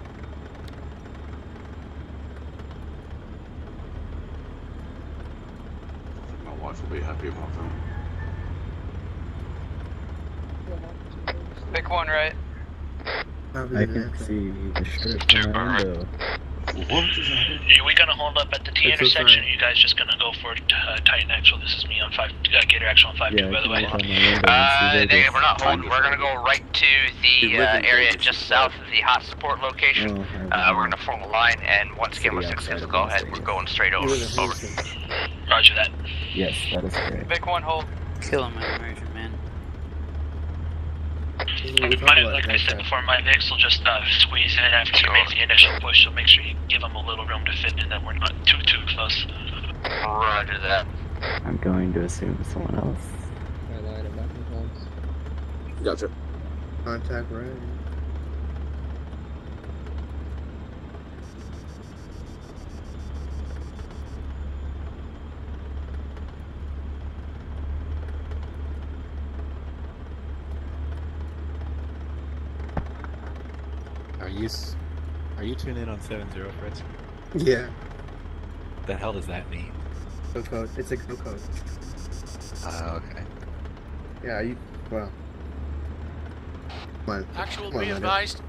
My wife will be happy about that. Pick one right. I can see the strip from my window. Are we gonna hold up at the T intersection, or are you guys just gonna go for Titan Actual? This is me on 5, Gator Actual on 5-2, by the way. We're not holding. We're gonna go right to the area just south of the hot support location. We're gonna form a line, and once again, with 6 go ahead, we're going straight over. Over. Roger that. Yes, that is correct. Pick one hold. Killing my immersion, man. Like I said before, my Vix will just squeeze in after you make the initial push, so make sure you give them a little room to fit in, that we're not too close. Roger that. I'm going to assume someone else. My line, I'm back in comms. Gotcha. Contact ready. Are you tuned in on 7-0, Fritz? Yeah. The hell does that mean? Go code. It's a go code. Okay. Yeah, you. Well. Come on. Actual, Come on, be Leonard. advised.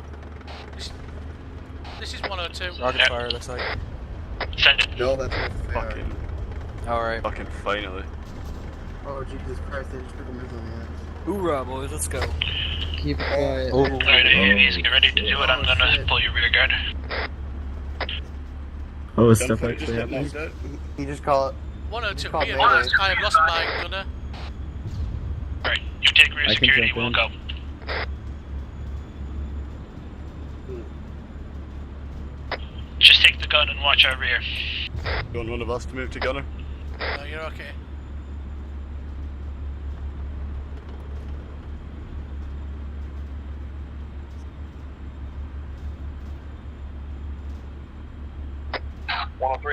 This is 102. Rocket fire, looks like. Send it. No, that's not fair. Fucking. Alright. Fucking finally. Oh, Jesus Christ, they just put a missile on me. Hoorah, boys, let's go. Keep it quiet. Alright, AVs, get ready to do it. I'm gonna pull your rear guard. Oh, stuff actually happening? You just call it. 102, Call be Mayday. advised, I have lost my gunner. Alright, you take rear I can security, jump we'll in. go. Just take the gun and watch our rear. You want one of us to move to gunner? No, you're okay.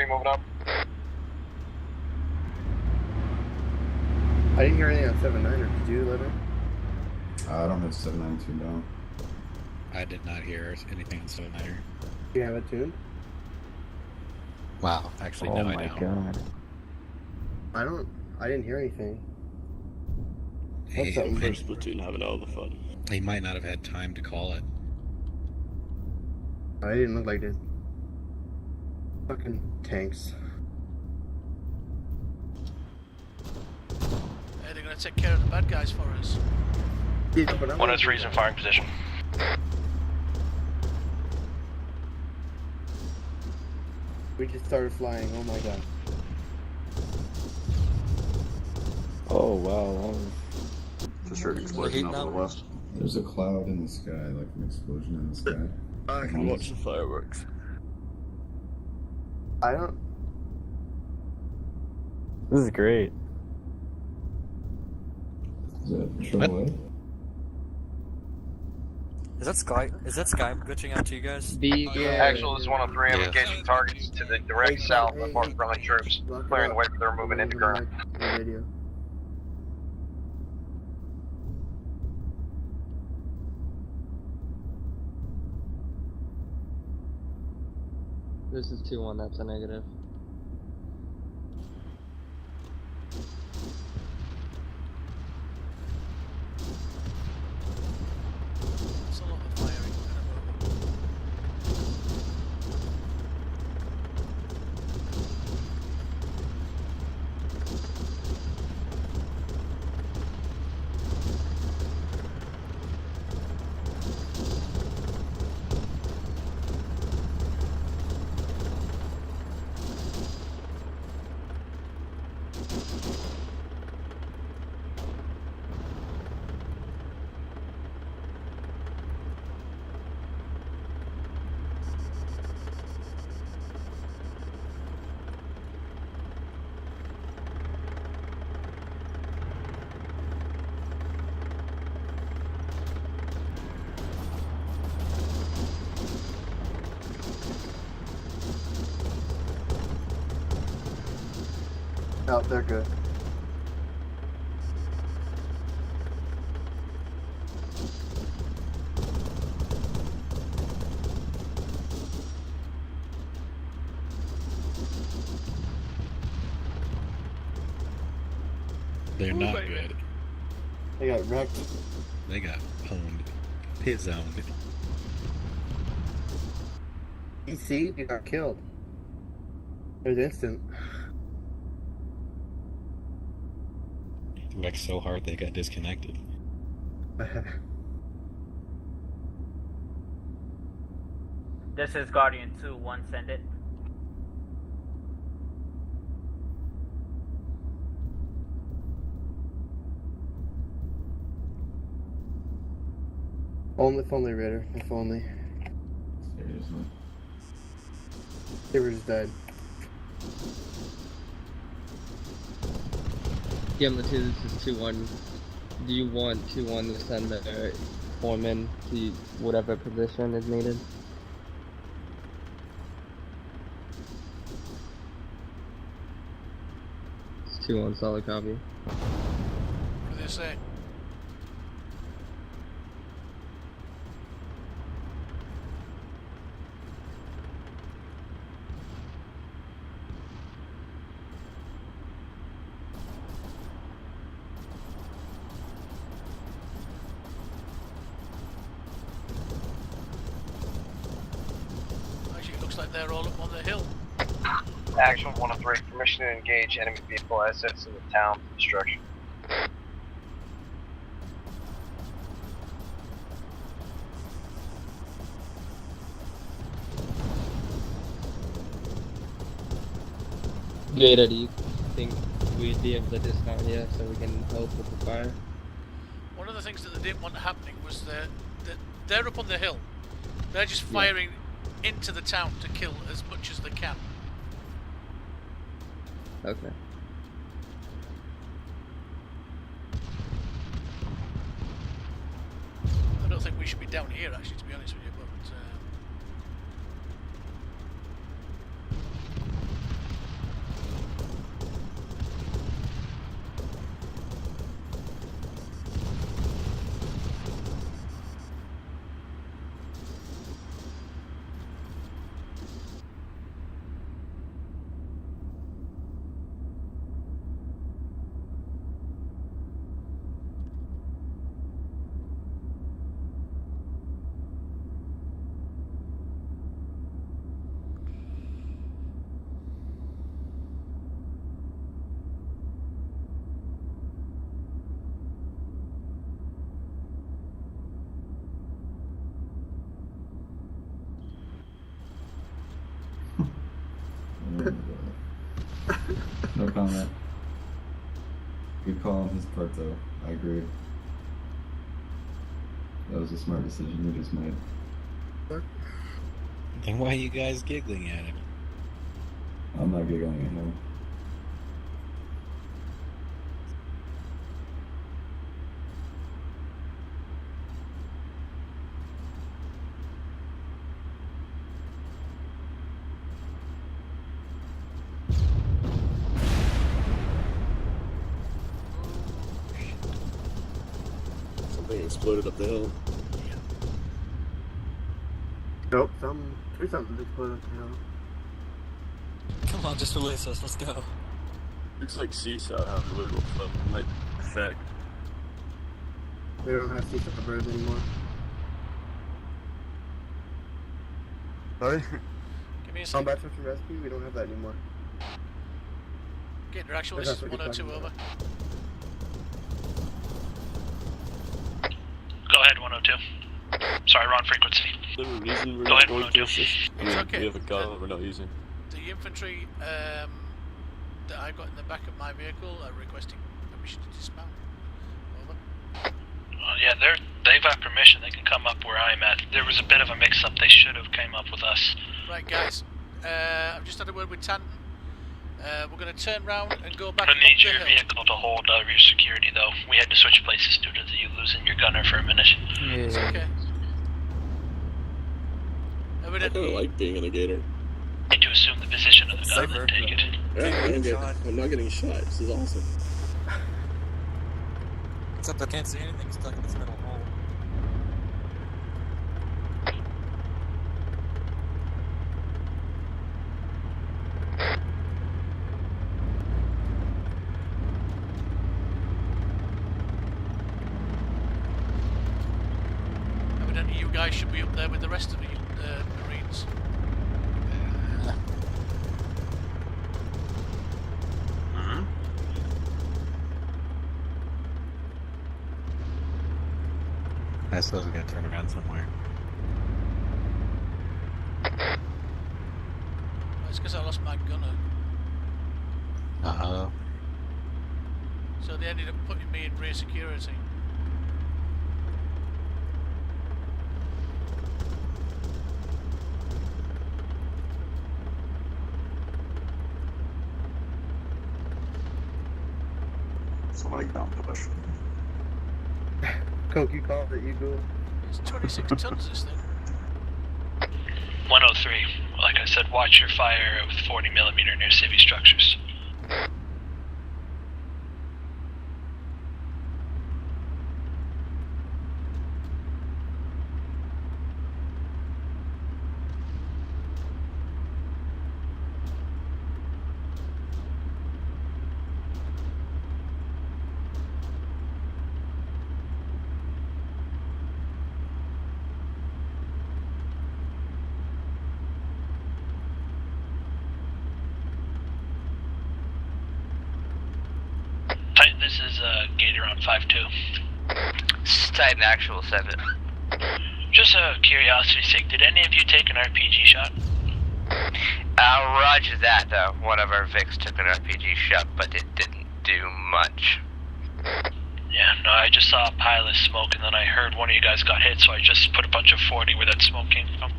Moving up. I didn't hear anything on 7-9er. Did you, Leonard? I don't have 792 down. I did not hear anything on 7-9er. Do you have it tuned? Wow, actually, Oh no, I my don't. god. I didn't hear anything. Hey, What's up, First platoon having all the fun. he might not have had time to call it. I didn't look like this. Fucking tanks. Hey, they're going to take care of the bad guys for us. Yeah, but I'm 103 is in firing position. We just started flying. Oh my god. Oh wow. Just heard an explosion out to the west. There's a cloud in the sky, like an explosion in the sky. I can watch the fireworks. I don't. This is great. Is that Troy? Is that Skype glitching out to you guys? Actual is 103. I'm engaging targets to the direct south of our friendly troops, clearing the way for their movement into current. Radio. This is 2-1, that's a negative. It's a lot of firing. Oh, they're good. They're not good. They got wrecked. They got pwned. Pit zoned. You see, you got killed. It was instant. Wrecked so hard they got disconnected. This is Guardian 2-1, send it. If only, Raider. If only. Seriously. They were just died. Gamma 2, this is 2-1. Do you want 2-1 to send the foreman to whatever position is needed? It's 2-1, solid copy. What do they say? Actually, it looks like they're all up on the hill. Action 103, permission to engage enemy vehicle assets in the town for destruction. Gator, do you think we'd be able to dismount here so we can help with the fire? One of the things that they didn't want happening was that they're up on the hill. They're just firing into the town to kill as much as they can. Okay. I don't think we should be down here, actually, to be honest with you, but... No comment. Good call on his part, though. I agree. That was a smart decision you just made. Then why are you guys giggling at him? I'm not giggling at him. Something exploded up the hill. Nope, something exploded up the hill. Come on, just release us, let's go. Looks like Seaside has a little like effect. We don't have Seaside birds anymore. Sorry? Give me a second. Combat search and rescue, we don't have that anymore. Gator, actual, this is 102 over. Go ahead, 102. Sorry, wrong frequency. The reason we're Go not ahead, going 102. to this? It's okay. We have a gun we're not using. The infantry that I've got in the back of my vehicle are requesting permission to dismount. Over. Yeah, they've got permission. They can come up where I'm at. There was a bit of a mix-up. They should have came up with us. Right, guys. I've just had a word with Tanton. We're going to turn round and go back I up need the your hill. vehicle to hold your security, though. We had to switch places due to you losing your gunner for a minute. It's okay. I kind of like being in a Gator. Need to assume the position of the gun and take it. I'm not getting shot. This is awesome. Except I can't see anything stuck in this metal hole. Evidently you guys should be up there with the rest of the Marines. I suppose we gotta turn around somewhere. It's because I lost my gunner. Uh-oh. So they ended up putting me in rear security. Somebody down push. Coke, you called it, Eagle. It's 26 tons, this thing. 103. Like I said, watch your fire with 40mm near civvy structures. Titan, this is Gator on 5-2. Titan actual 7. Just curiosity's sake, did any of you take an RPG shot? Roger that, though. One of our Vics took an RPG shot, but it didn't do much. Yeah, no, I just saw a pile of smoke, and then I heard one of you guys got hit, so I just put a bunch of 40 where that smoke came from.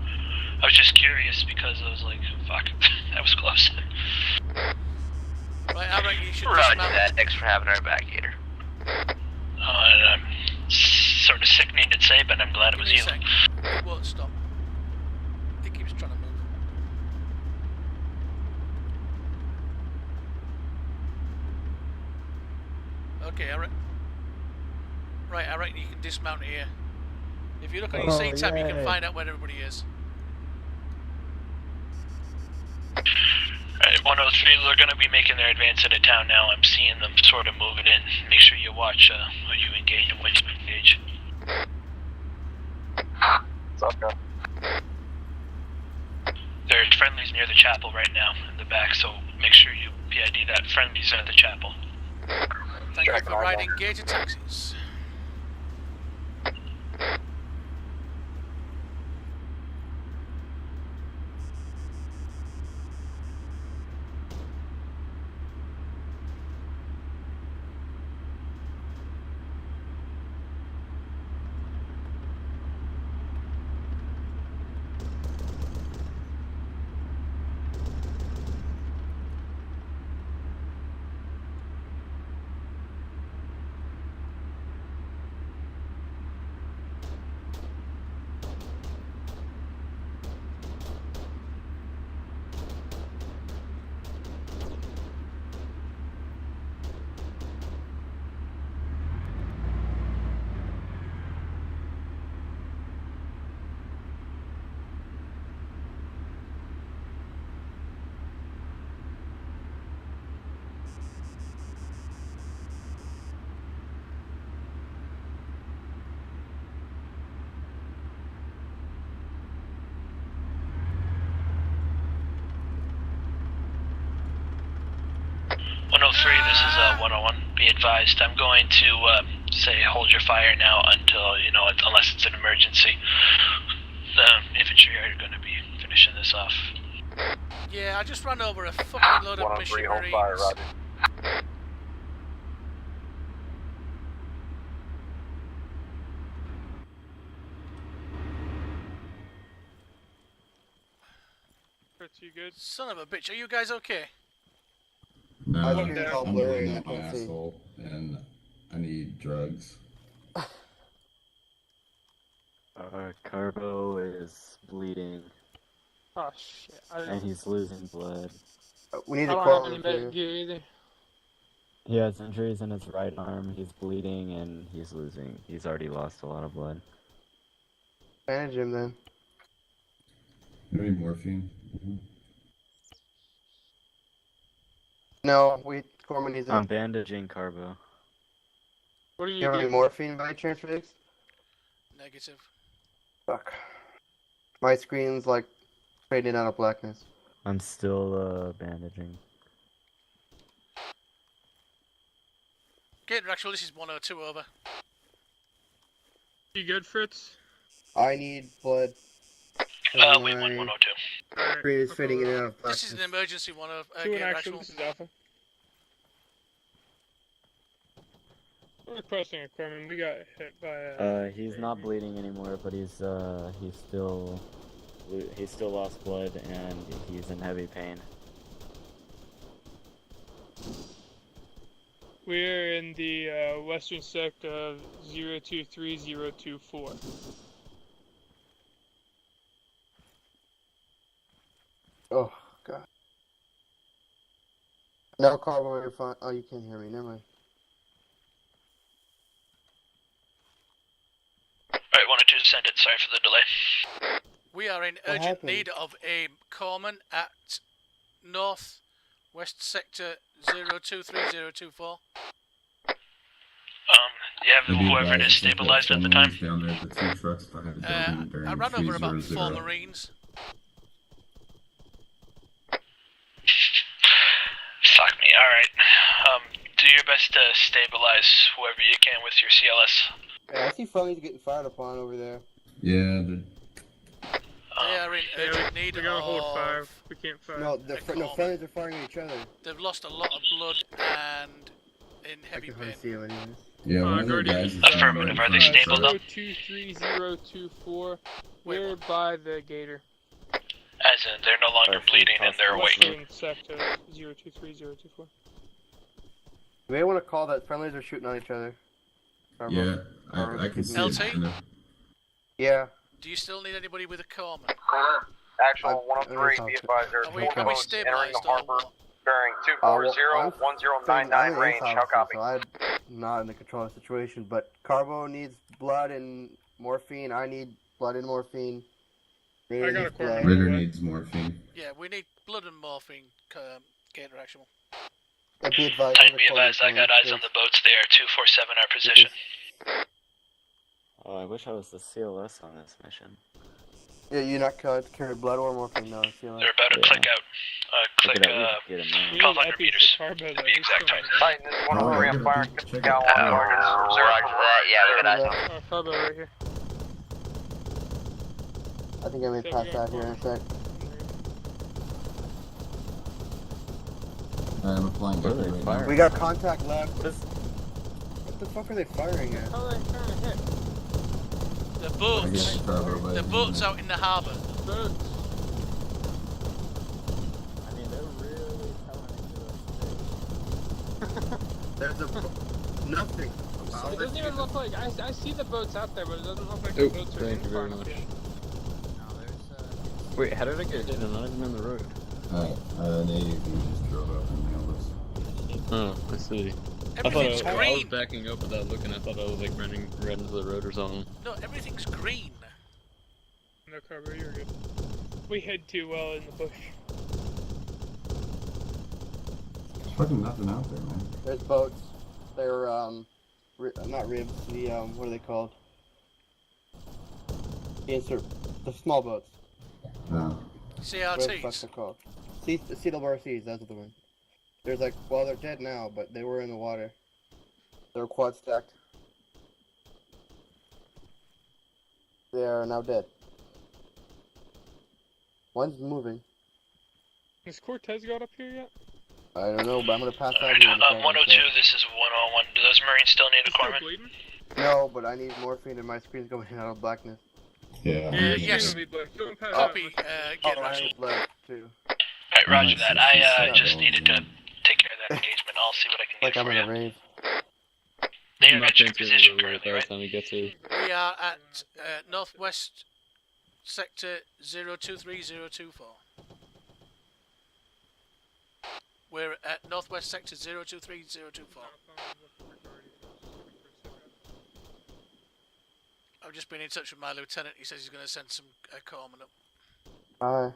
I was just curious because I was like, fuck, that was close. Right, I reckon you should Roger dismount. that. Thanks for having our back, Gator. Sort of sickening to say, but I'm glad it was you. It won't stop. It keeps trying to move. Okay, right, I reckon you can dismount here. If you look on your seat tab, you can find out where everybody is. Alright, 103, they're going to be making their advance into town now. I'm seeing them sort of moving in. Make sure you watch who you engage and when you engage. It's okay. There's friendlies near the chapel right now in the back, so make sure you PID that. Friendlies are at the chapel. Thank you for riding Gator taxis. This is 101. Be advised, I'm going to say hold your fire now until, unless it's an emergency. The infantry are going to be finishing this off. Yeah, I just ran over a fucking load of mission Marines. Fire, Roger. You good? Son of a bitch, are you guys okay? No, I I'm can't help an Larry. asshole, and I need drugs. Carbo is bleeding. Oh shit. And he's losing blood. We need I a don't have call any med gear either. He has injuries in his right arm, he's bleeding, and he's losing. He's already lost a lot of blood. Manage him then. Maybe morphine. No, Corman needs I'm bandaging Carbo. What are you You have any doing? morphine by chance, Riggs? Negative. Fuck. My screen's like fading out of blackness. I'm still bandaging. Gator actual, this is 102 over. You good, Fritz? I need blood. We won 102. Screen is fading in and out of blackness. This is an emergency one of Two in Gator actual, actual. this is Alpha. We're requesting equipment. We got hit by He's not bleeding anymore, but he's still lost blood and he's in heavy pain. We're in the western sector of 023024. Oh, God. No, Carbo, you're fine. Oh, you can't hear me. Never mind. Alright, 102, send it. Sorry for the delay. We are in urgent need of a corpsman at north west sector 023024. You have whoever it is stabilized at the time? Down there, the 2 trucks behind the building bearing I ran over about 300. 4 Marines. Fuck me, alright. Do your best to stabilize whoever you can with your CLS. Yeah, I see friendlies getting fired upon over there. Yeah, They are in urgent need we gotta of... hold fire. We can't fire. No, friendlies are firing at each other. They've lost a lot of blood and in I heavy can pain. hardly see them anyways. yeah, one of the Guardian. guys is Affirmative, are they stable though? 023024. We're by the Gator. As in, they're no longer bleeding and they're awake. Western sector 023024. You may want to call that friendlies are shooting on each other. Yeah, I can see LT? it. Yeah. Do you still need anybody with a corpsman? Actual 103, be advised, there are 4 Are we boats entering the stabilized or harbor what? bearing I'm 240-1099 range. How copy? So I'm not in the control of the situation, but Carbo needs blood and morphine. I need blood and morphine. I got a corpsman. Ritter needs morphine. Yeah, we need blood and morphine, Gator actual. Be advised. Time be advised, I got eyes on the boats there. 247 our position. Oh, I wish I was the CLS on this mission. Yeah, you not carry blood or morphine, no. They're about to click out. Click 1,200 meters. To be exact. Titan, this is 103, I'm firing 50 cal on targets. Roger that, yeah, we got eyes on. Carbo right here. I think I may pass out here in a sec. I'm applying Gator right now. We got contact left. What the fuck are they firing at? How are they trying to hit? The boats. The boats out in the harbour. Boats. I mean, they're really telling it to us. There's nothing. It doesn't even look like I see the boats out there, but it doesn't look like the boats are thank you very much. Wait, how did I get hit? I'm not even on the road. An AAV just drove up and nailed us. Oh, I see. Everything's I green. was backing up without looking. I thought I was like running right into the road or something. No, everything's green. No cover, you're good. We hid too well in the bush. There's fucking nothing out there, man. There's boats. They're not ribs. The what are they called? The small boats. No. What the fuck they're called? CWRCs, that's what they're in. There's like, well, they're dead now, but they were in the water. They were quad stacked. They are now dead. One's moving. Has Cortez got up here yet? I don't know, but I'm gonna pass out here in a second. 102, this is 101. Do those Marines still need a corpsman? No, but I need morphine and my screen's going out of blackness. Yeah. Yes. Copy, get Russell. Blood too. Alright, roger that. I just needed to take care of that engagement. I'll see what I can get Like I'm for in a you. rave. They are at your position currently, right? Time we get to. We are at northwest sector 023024. We're at Northwest Sector 023024. I've just been in touch with my lieutenant. He says he's going to send some corpsmen up. Aye.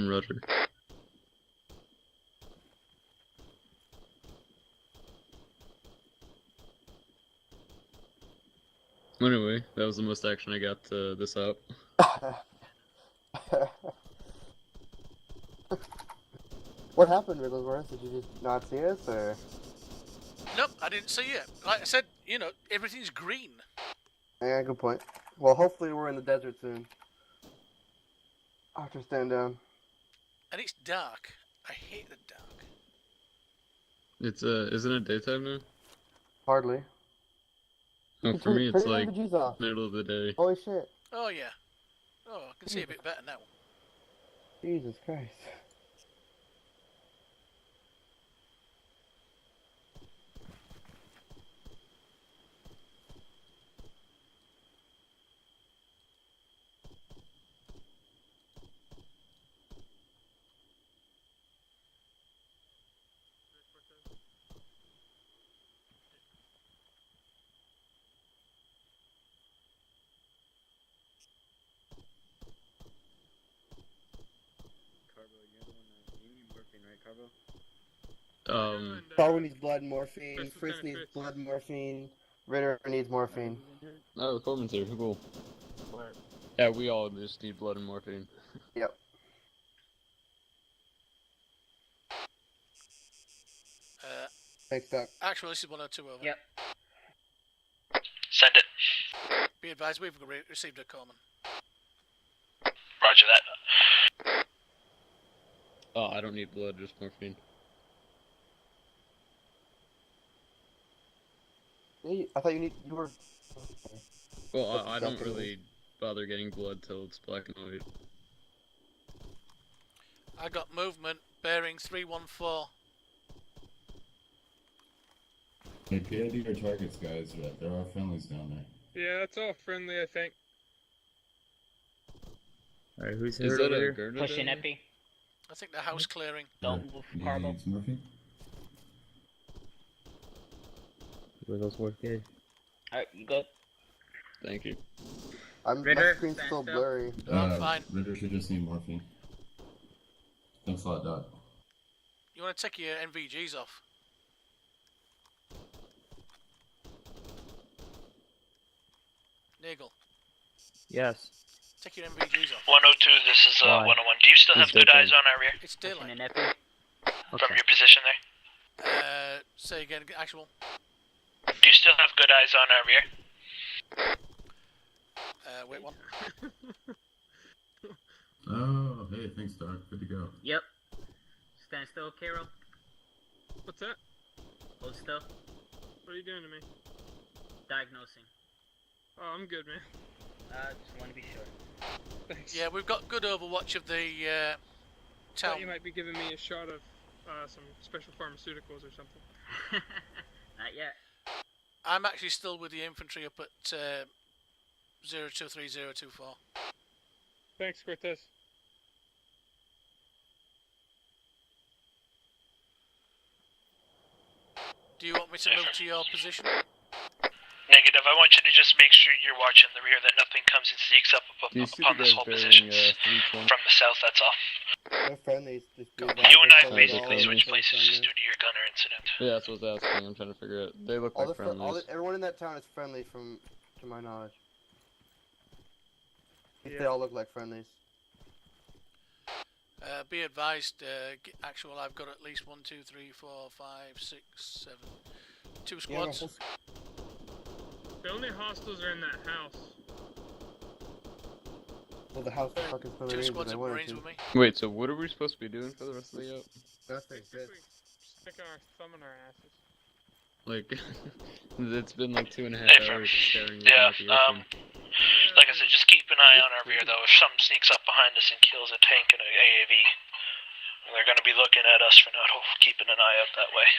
Roger. Anyway, that was the most action I got this up. What happened, Wigglesworth? Did you just not see us, or? Nope, I didn't see you. Like I said, you know, everything's green. Yeah, good point. Well, hopefully we're in the desert soon. I'll have to stand down. And it's dark. I hate the dark. It's isn't it daytime now? Hardly. Oh, for me it's like RPGs off. middle of the day. Holy shit. Oh, yeah. Oh, I can see a bit better now. Jesus Christ. Carbo needs blood and morphine, Fritz needs blood and morphine, Ritter needs morphine. Oh, Corbin's here, cool. Yeah, we all just need blood and morphine. Yep. Thanks, Doc. Actually, this is 102 over. Yep. Send it. Be advised, we've received a corpsman. Roger that. Oh, I don't need blood, just morphine. I thought you were... Well, I don't really bother getting blood till it's black and white. I got movement, bearing 314. Hey, PID your targets, guys. There are friendlies down there. Yeah, that's all friendly, I think. Alright, who's Is hurt that over a here? Gerda Pushing down Epi. I think the house clearing. Don't move, Carbo. Needs morphine? Wigglesworth good. Alright, you good? Thank you. My Ritter, screen's stand still still. blurry. I'm fine. Ritter should just need morphine. Thanks a lot, Doc. You want to take your NVGs off? Nagel, Yes. take your NVGs off. 102, this is 101. Do you still have good eyes on our rear? It's daylight. Pushing an Epi. From your position there? Say again, actual. Do you still have good eyes on our rear? Wait one. Oh, hey, thanks, Doc. Good to go. Yep. Stand still, Carol. What's that? Hold still. What are you doing to me? Diagnosing. Oh, I'm good, man. Just want to be sure. Thanks. Yeah, we've got good overwatch of the town. Thought you might be giving me a shot of some special pharmaceuticals or something. Not yet. I'm actually still with the infantry up at 023024. Thanks, Cortez. Do you want me to move to your position? Negative. I want you to just make sure you're watching the rear, that nothing comes and sneaks up upon this whole position from the south, that's all. They're friendlies. Just You and I basically switched places just due to your gunner incident. Yeah, that's what I was asking. I'm trying to figure it. They look like friendlies. Everyone in that town is friendly, to my knowledge. They all look like friendlies. Be advised, actual, I've got at least 1, 2, 3, 4, 5, 6, 7, 2 squads. Yeah, the only hostiles are in that house. Well, the house is fucking full of Two Marines, squads and I of wanted Marines to. with me. Wait, so what are we supposed to be doing for the rest of the up? Nothing. Sticking our thumb in our asses. Like, it's been like 2.5 hours staring at Yeah, the ocean. like I said, just keep an eye on our rear, though. If something sneaks up behind us and kills a tank and an AAV, they're going to be looking at us for not keeping an eye out that way.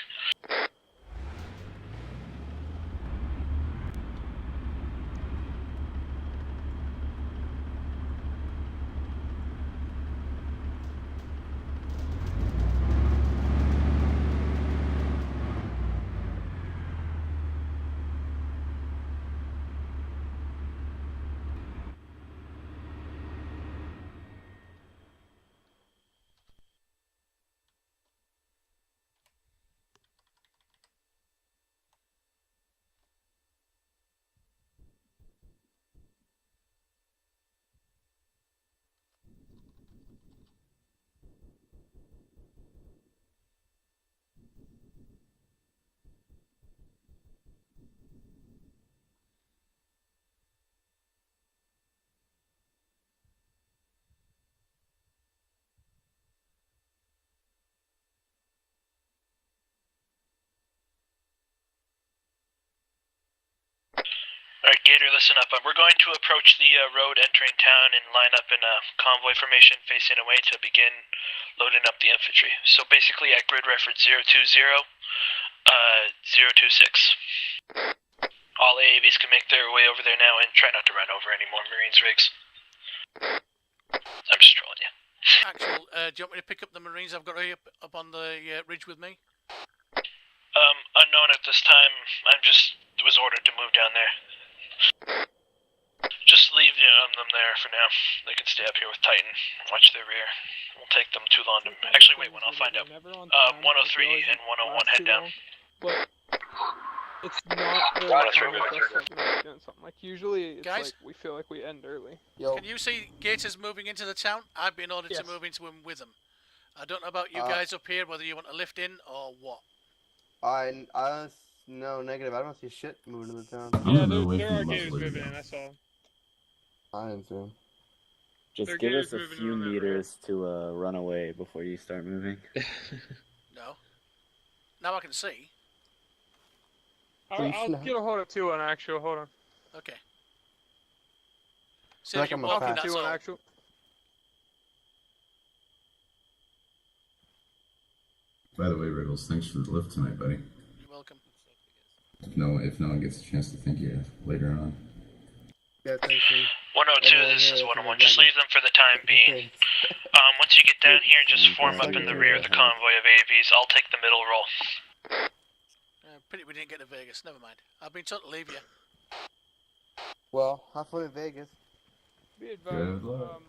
Alright, Gator, listen up. We're going to approach the road entering town and line up in a convoy formation facing away to begin loading up the infantry. So basically at grid reference 020, 026. All AAVs can make their way over there now and try not to run over any more Marines rigs. I'm just trolling you. Actual, do you want me to pick up the Marines I've got up on the ridge with me? Unknown at this time. I just was ordered to move down there. Just leave them there for now. They can stay up here with Titan. Watch their rear. Won't take them too long to... Actually, wait, I'll find out. 103 and 101 head down. But it's not very common for us to be doing something. Like, usually it's Guys? like we feel like we end early. Can you see Gators moving into the town? I've been ordered to move into them with them. I don't know about you guys up here, whether you want to lift in or what. No, negative. I don't see shit moving to the town. Yeah, there are Gators moving in, that's all. I didn't see them. Just They're give Gators us a moving few on that meters to run away before you start moving. No. Now I can see. I'll get a hold of 2 on actual, hold on. Okay. See if you're walking, that's 2 on all. actual. By the way, Riddles, thanks for the lift tonight, buddy. You're welcome. If no one gets a chance to thank you later on. Yeah, thanks. 102, this is 101. Just leave them for the time being. Once you get down here, just form up in the rear of the convoy of AVs. I'll take the middle roll. Pity we didn't get to Vegas. Never mind. I've been told to leave you. Well, have fun in Vegas. Be advised. Good luck.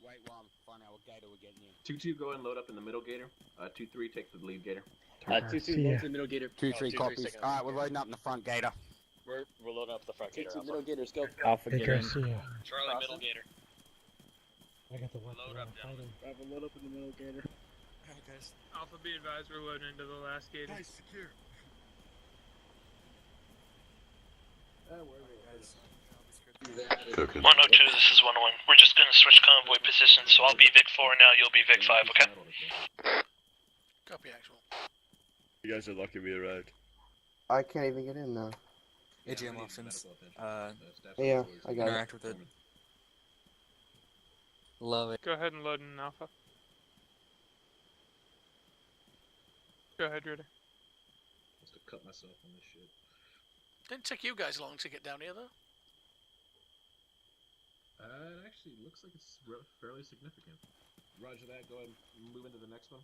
Wait while I'm finding out what Gator we're getting in. 2-2, go and load up in the middle, Gator. 2-3, take the lead, Gator. 2-2, load to the middle, Gator. 2-3 copies. Alright, we're loading up in the front, Gator. We're loading up the front, Gator. 2-2, middle, Gators, go. Alpha, Hey, Gator. Charlie, middle, Gator. I got the weapon. Load up down. Alpha, load up in the middle, Gator. Alright, guys. Alpha, be advised, we're loading into the last Gator. Nice, secure. Where are we, guys? 102, this is 101. We're just gonna switch convoy positions, so I'll be Vic 4 now, you'll be Vic 5, okay? Copy, actual. You guys are lucky we arrived. I can't even get in now. AGM options. Yeah, I got interact with it. Love it. Go ahead and load in Alpha. Go ahead, Rudy. Just to cut myself on this shit. Didn't take you guys long to get down here, though. It actually looks like it's fairly significant. Roger that, go ahead and move into the next one.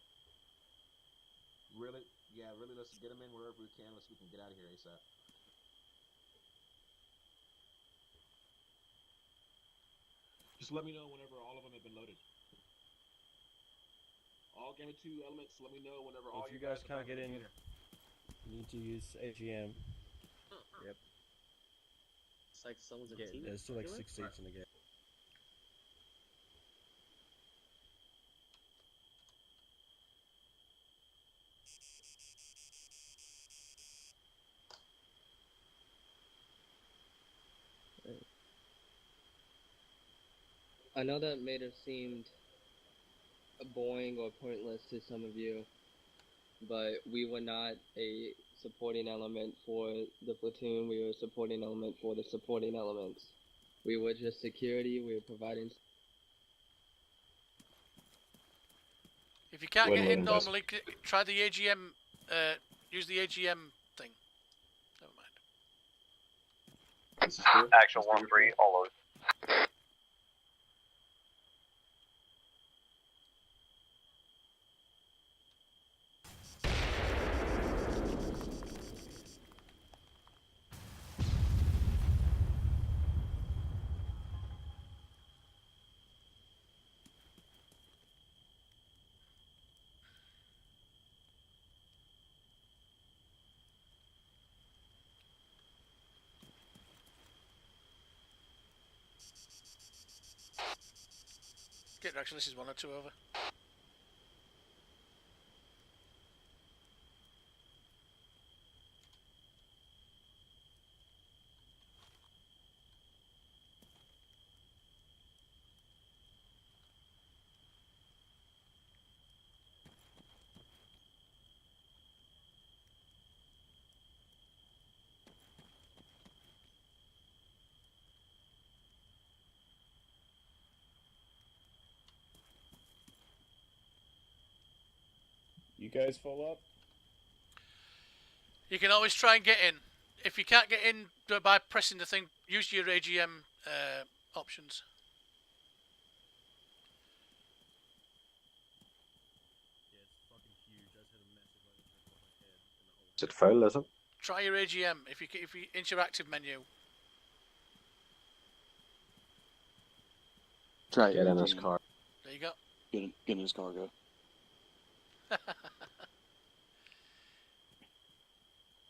Really? Yeah, really, let's get them in wherever we can, so we can get out of here ASAP. Just let me know whenever all of them have been loaded. All Gamma 2 elements, let me know whenever all If you guys can't get in, Gator. you need to use AGM. Yep. It's like someone's a Yeah, team. there's still like 6 seats in the game. I know that may have seemed boring or pointless to some of you, but we were not a supporting element for the platoon. We were a supporting element for the supporting elements. We were just security. We were providing. If you can't get in normally, try the AGM. Use the AGM thing. Never mind. Actual 1-3, all loaded. Gator, actually, this is 1 or 2 over. You guys full up? You can always try and get in. If you can't get in by pressing the thing, use your AGM options. Is it full, is it? Try your AGM if you interactive menu. Try get in his car. There you go. Get in his cargo.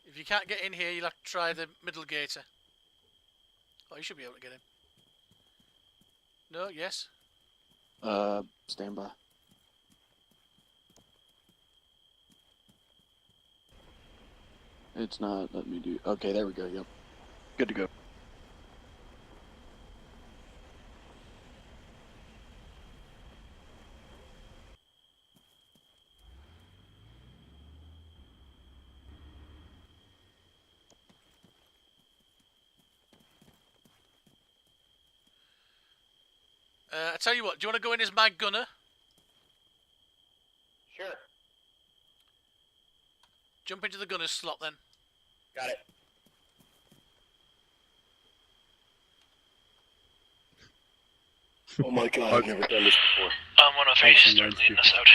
If you can't get in here, you'll have to try the middle gator. Oh, you should be able to get in. No, yes. Stand by. It's not letting me do. Okay, there we go. Yep. Good to go. I tell you what, do you want to go in as my gunner? Sure. Jump into the gunner's slot then. Got it. Oh my god, I've never done this before. 103, start leading us out.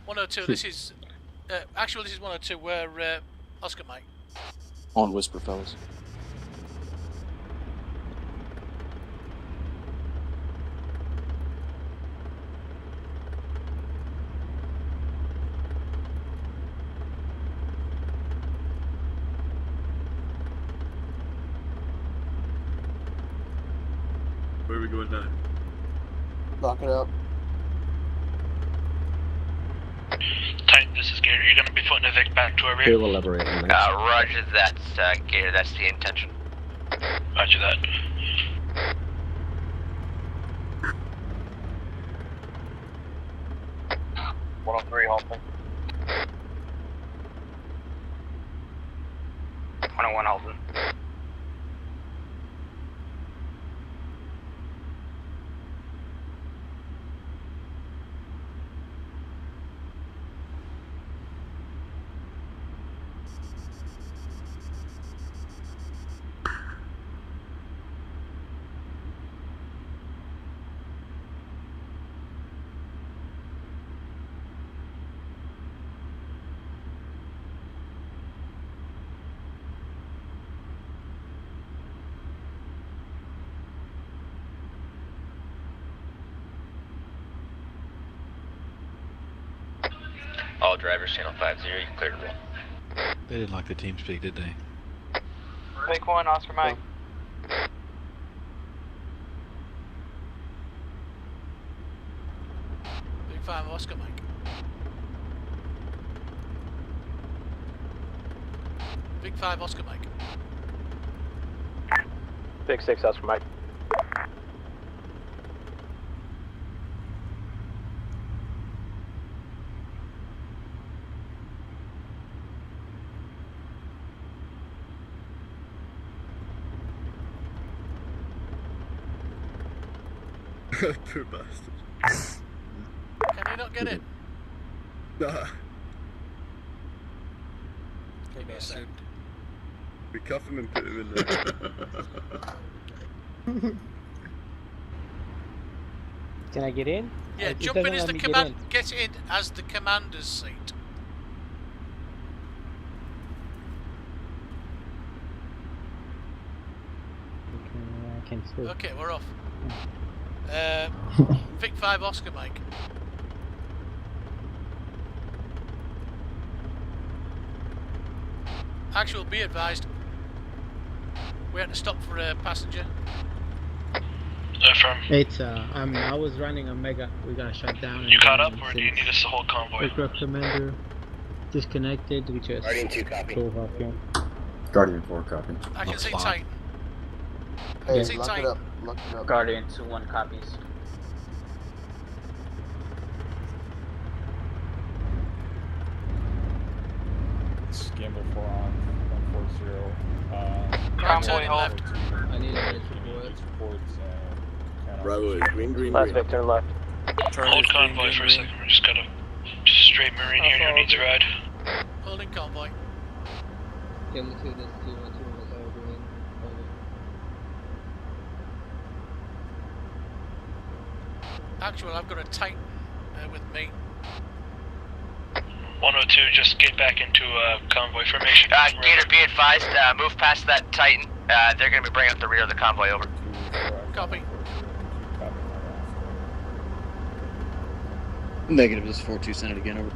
102, this is... actually, this is 102, where Oscar Mike. On whisper, fellas. Where are we going now? Lock it up. Titan, this is Gator. You're going to be putting a Vic back to our rear. He'll elaborate on that. Roger that, Gator. That's the intention. Roger that. Halton. 101 Halton. All drivers, channel 50, you clear to roll. They didn't like the team speak, did they? Take 1, Oscar Mike. Big 5 Oscar Mike. Big 5 Oscar Mike. Big 6 Oscar Mike. Poor bastard. Can you not get in? Nah. Give me a sec. We cuff him and put him in there. Can I get in? Yeah, It jump in doesn't as let the me command. get Get in as the commander's seat. I can still. Okay, we're off. Vic 5 Oscar Mike. Actual, be advised. We had to stop for a passenger. Affirm. It's I was running a mega. We got shut down. You caught up, or do you need us to hold convoy? Aircraft commander disconnected. We just Guardian 2 copy. drove off here. Guardian 4 copy. I can see Titan. Hey, See lock it Titan. up. Lock it up. Guardian 2-1 copies. Scamber 4 on 140. Right turning left. I need a Reports and Bravo, green. Last Vic, turn left. Hold convoy for a second. We're just got a straight Marine here who needs a ride. Holding convoy. Give me 2, this 212 was over in. Actual, I've got a Titan with me. 102, just get back into convoy formation. Gator, be advised, move past that Titan. They're going to be bringing up the rear of the convoy, over. Copy. Negative, this is 4-2, send it again, over.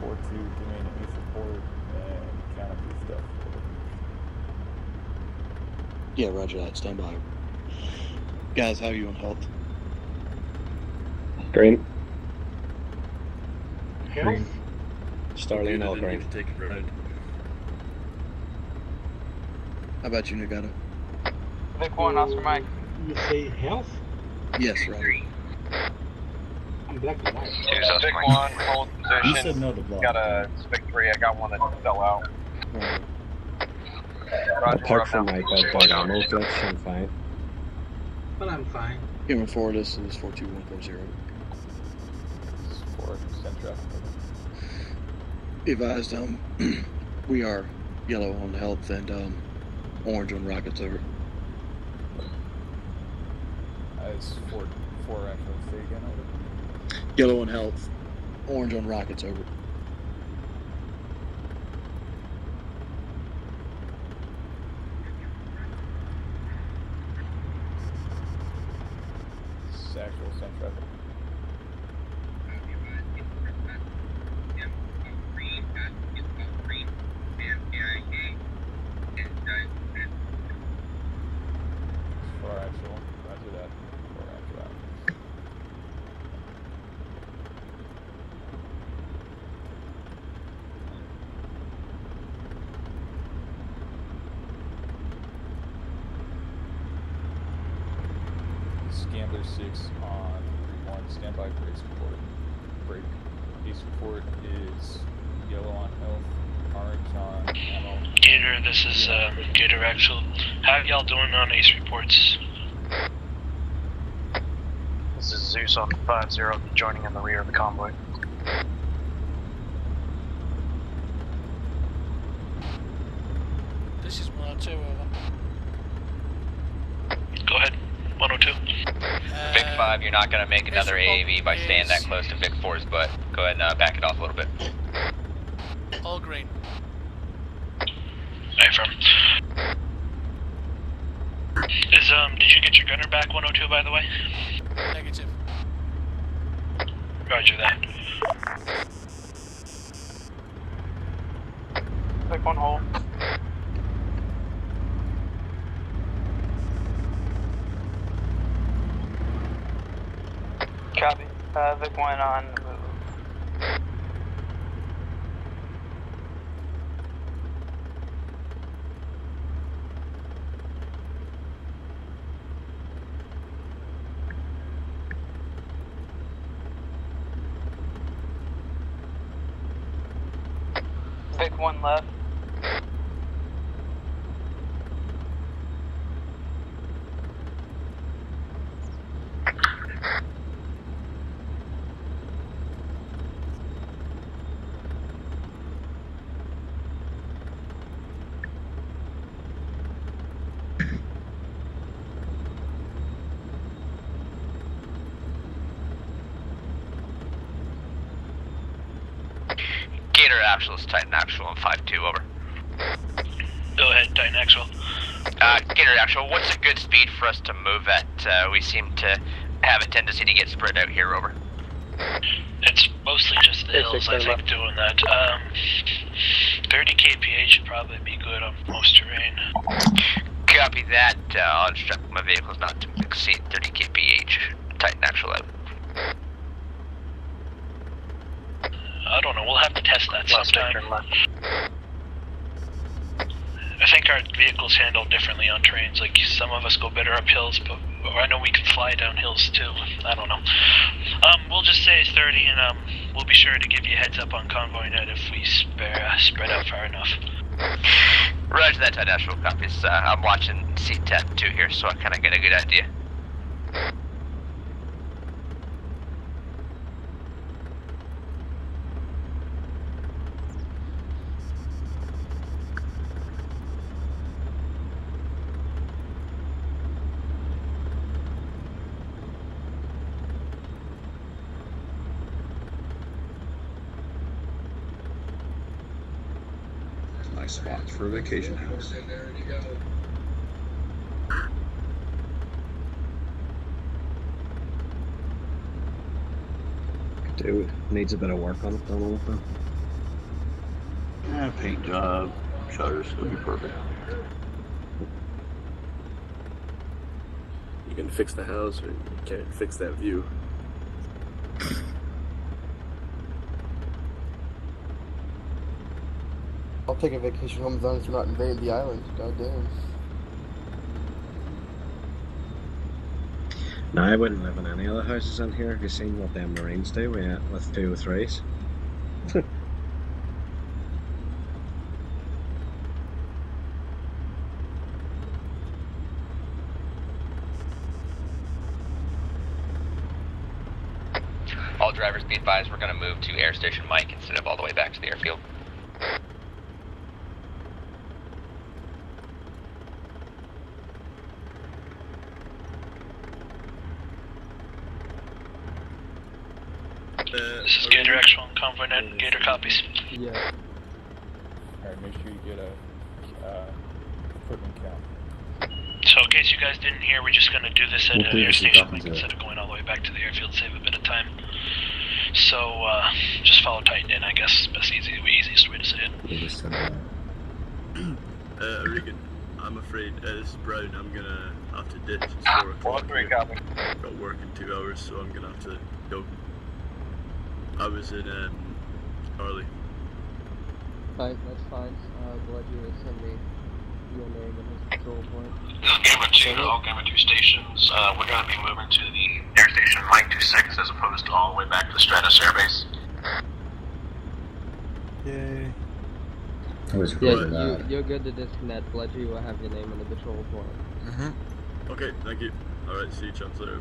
4-2, doing enemy support and canopy stuff. Yeah, roger that, stand by. Guys, how are you on health? Green. Green. Starling all green. Take it right. How about you, Nagata? Vic 1, Oscar Mike. You say health? Yes, roger. I'm black and white. Vic 1, hold position. You said no to block. Got a Vic 3, I got one that fell out. Apart from Mike, I've got ammo collection, fine. But I'm fine. Human 4, this is 42140. Support, send traffic. Be advised, we are yellow on health and orange on rockets, over. It's 4 actually, say again, over. Yellow on health, orange on rockets, over. Actual, send traffic. For actual, roger that. For actual. Scambler 6 on 3-1, standby for ace report. Break. Ace report is yellow on health, orange on ammo. Gator, this is Gator Actual. How y'all doing on ace reports? This is Zeus on 50, joining in the rear of the convoy. This is 102, over. Go ahead, 102. Vic 5, you're not going to make another AAV by staying that close to Vic 4's butt. Go ahead and back it off a little bit. All green. Affirm. Did you get your gunner back, 102, by the way? Negative. Roger that. Vic 1 hold. Copy. Vic 1 on move. Vic 1 left. Gator actual is Titan actual on 5-2, over. Go ahead, Titan actual. Gator actual, what's a good speed for us to move at? We seem to have a tendency to get spread out here, over. It's mostly just the hills, I think, doing that. 30 kph should probably be good on most terrain. Copy that. I'll instruct my vehicles not to exceed 30 kph. Titan actual out. I don't know, we'll have to test that sometime. I think our vehicles handle differently on terrains, like some of us go better up hills, but I know we can fly down hills too. I don't know. We'll just say it's 30 and we'll be sure to give you a heads up on convoy net if we spread out far enough. Roger that, Titan actual, copies. I'm watching C-10 2 here, so I kinda get a good idea. Nice spots for a vacation house. Dude, needs a bit of work on it though, won't it? Yeah, paint job, shutters, it'll be perfect. You can fix the house, or you can't fix that view. I'll take a vacation home as long as you're not invading the island. God damn. No, I wouldn't live in any other houses in here. Have you seen what them Marines do with 203s? All drivers be advised we're going to move to Air Station Mike instead of all the way back to the airfield. This is Gator actual on convoy net. Gator copies. Yeah. Alright, make sure you get a equipment count. So in case you guys didn't hear, we're just going to do this at Air Station Mike instead of going all the way back to the airfield, save a bit of time. So just follow Titan in, I guess. That's the easiest way to say it. Regan, I'm afraid this is Brown. I'm gonna have to ditch. It's 4 o'clock. 1-3 copy. Got work in 2 hours, so I'm gonna have to go. I was in Harley. Fine, that's fine. Glad you would send me your name and his control point. Gamma 2, all Gamma 2 stations. We're going to be moving to the Air Station Mike 26 as opposed to all the way back to Stratus Air Base. Yay. You're good to disconnect. Bledgy will have your name on the patrol point. Okay, thank you. Alright, see you chums later.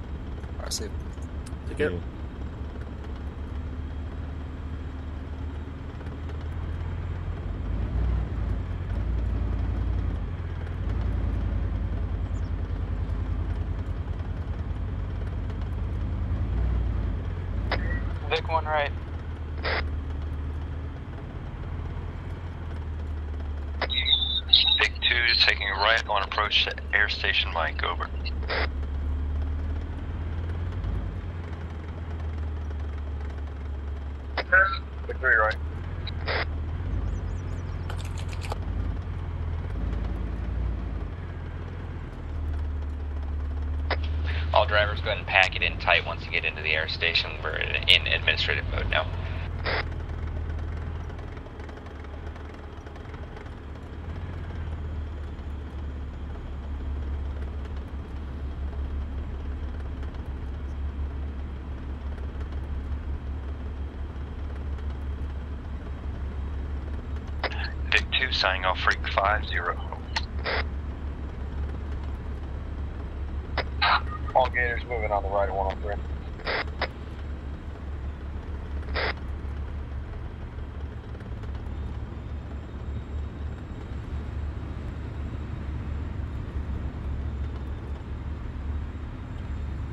Alright, see you. Take care. Vic 1 right. Vic 2 is taking a right on approach to Air Station Mike, over. Vic 3 right. All drivers go ahead and pack it in tight once you get into the air station. We're in administrative mode now. Vic 2 signing off Freak 50. All Gators moving on the right of 103.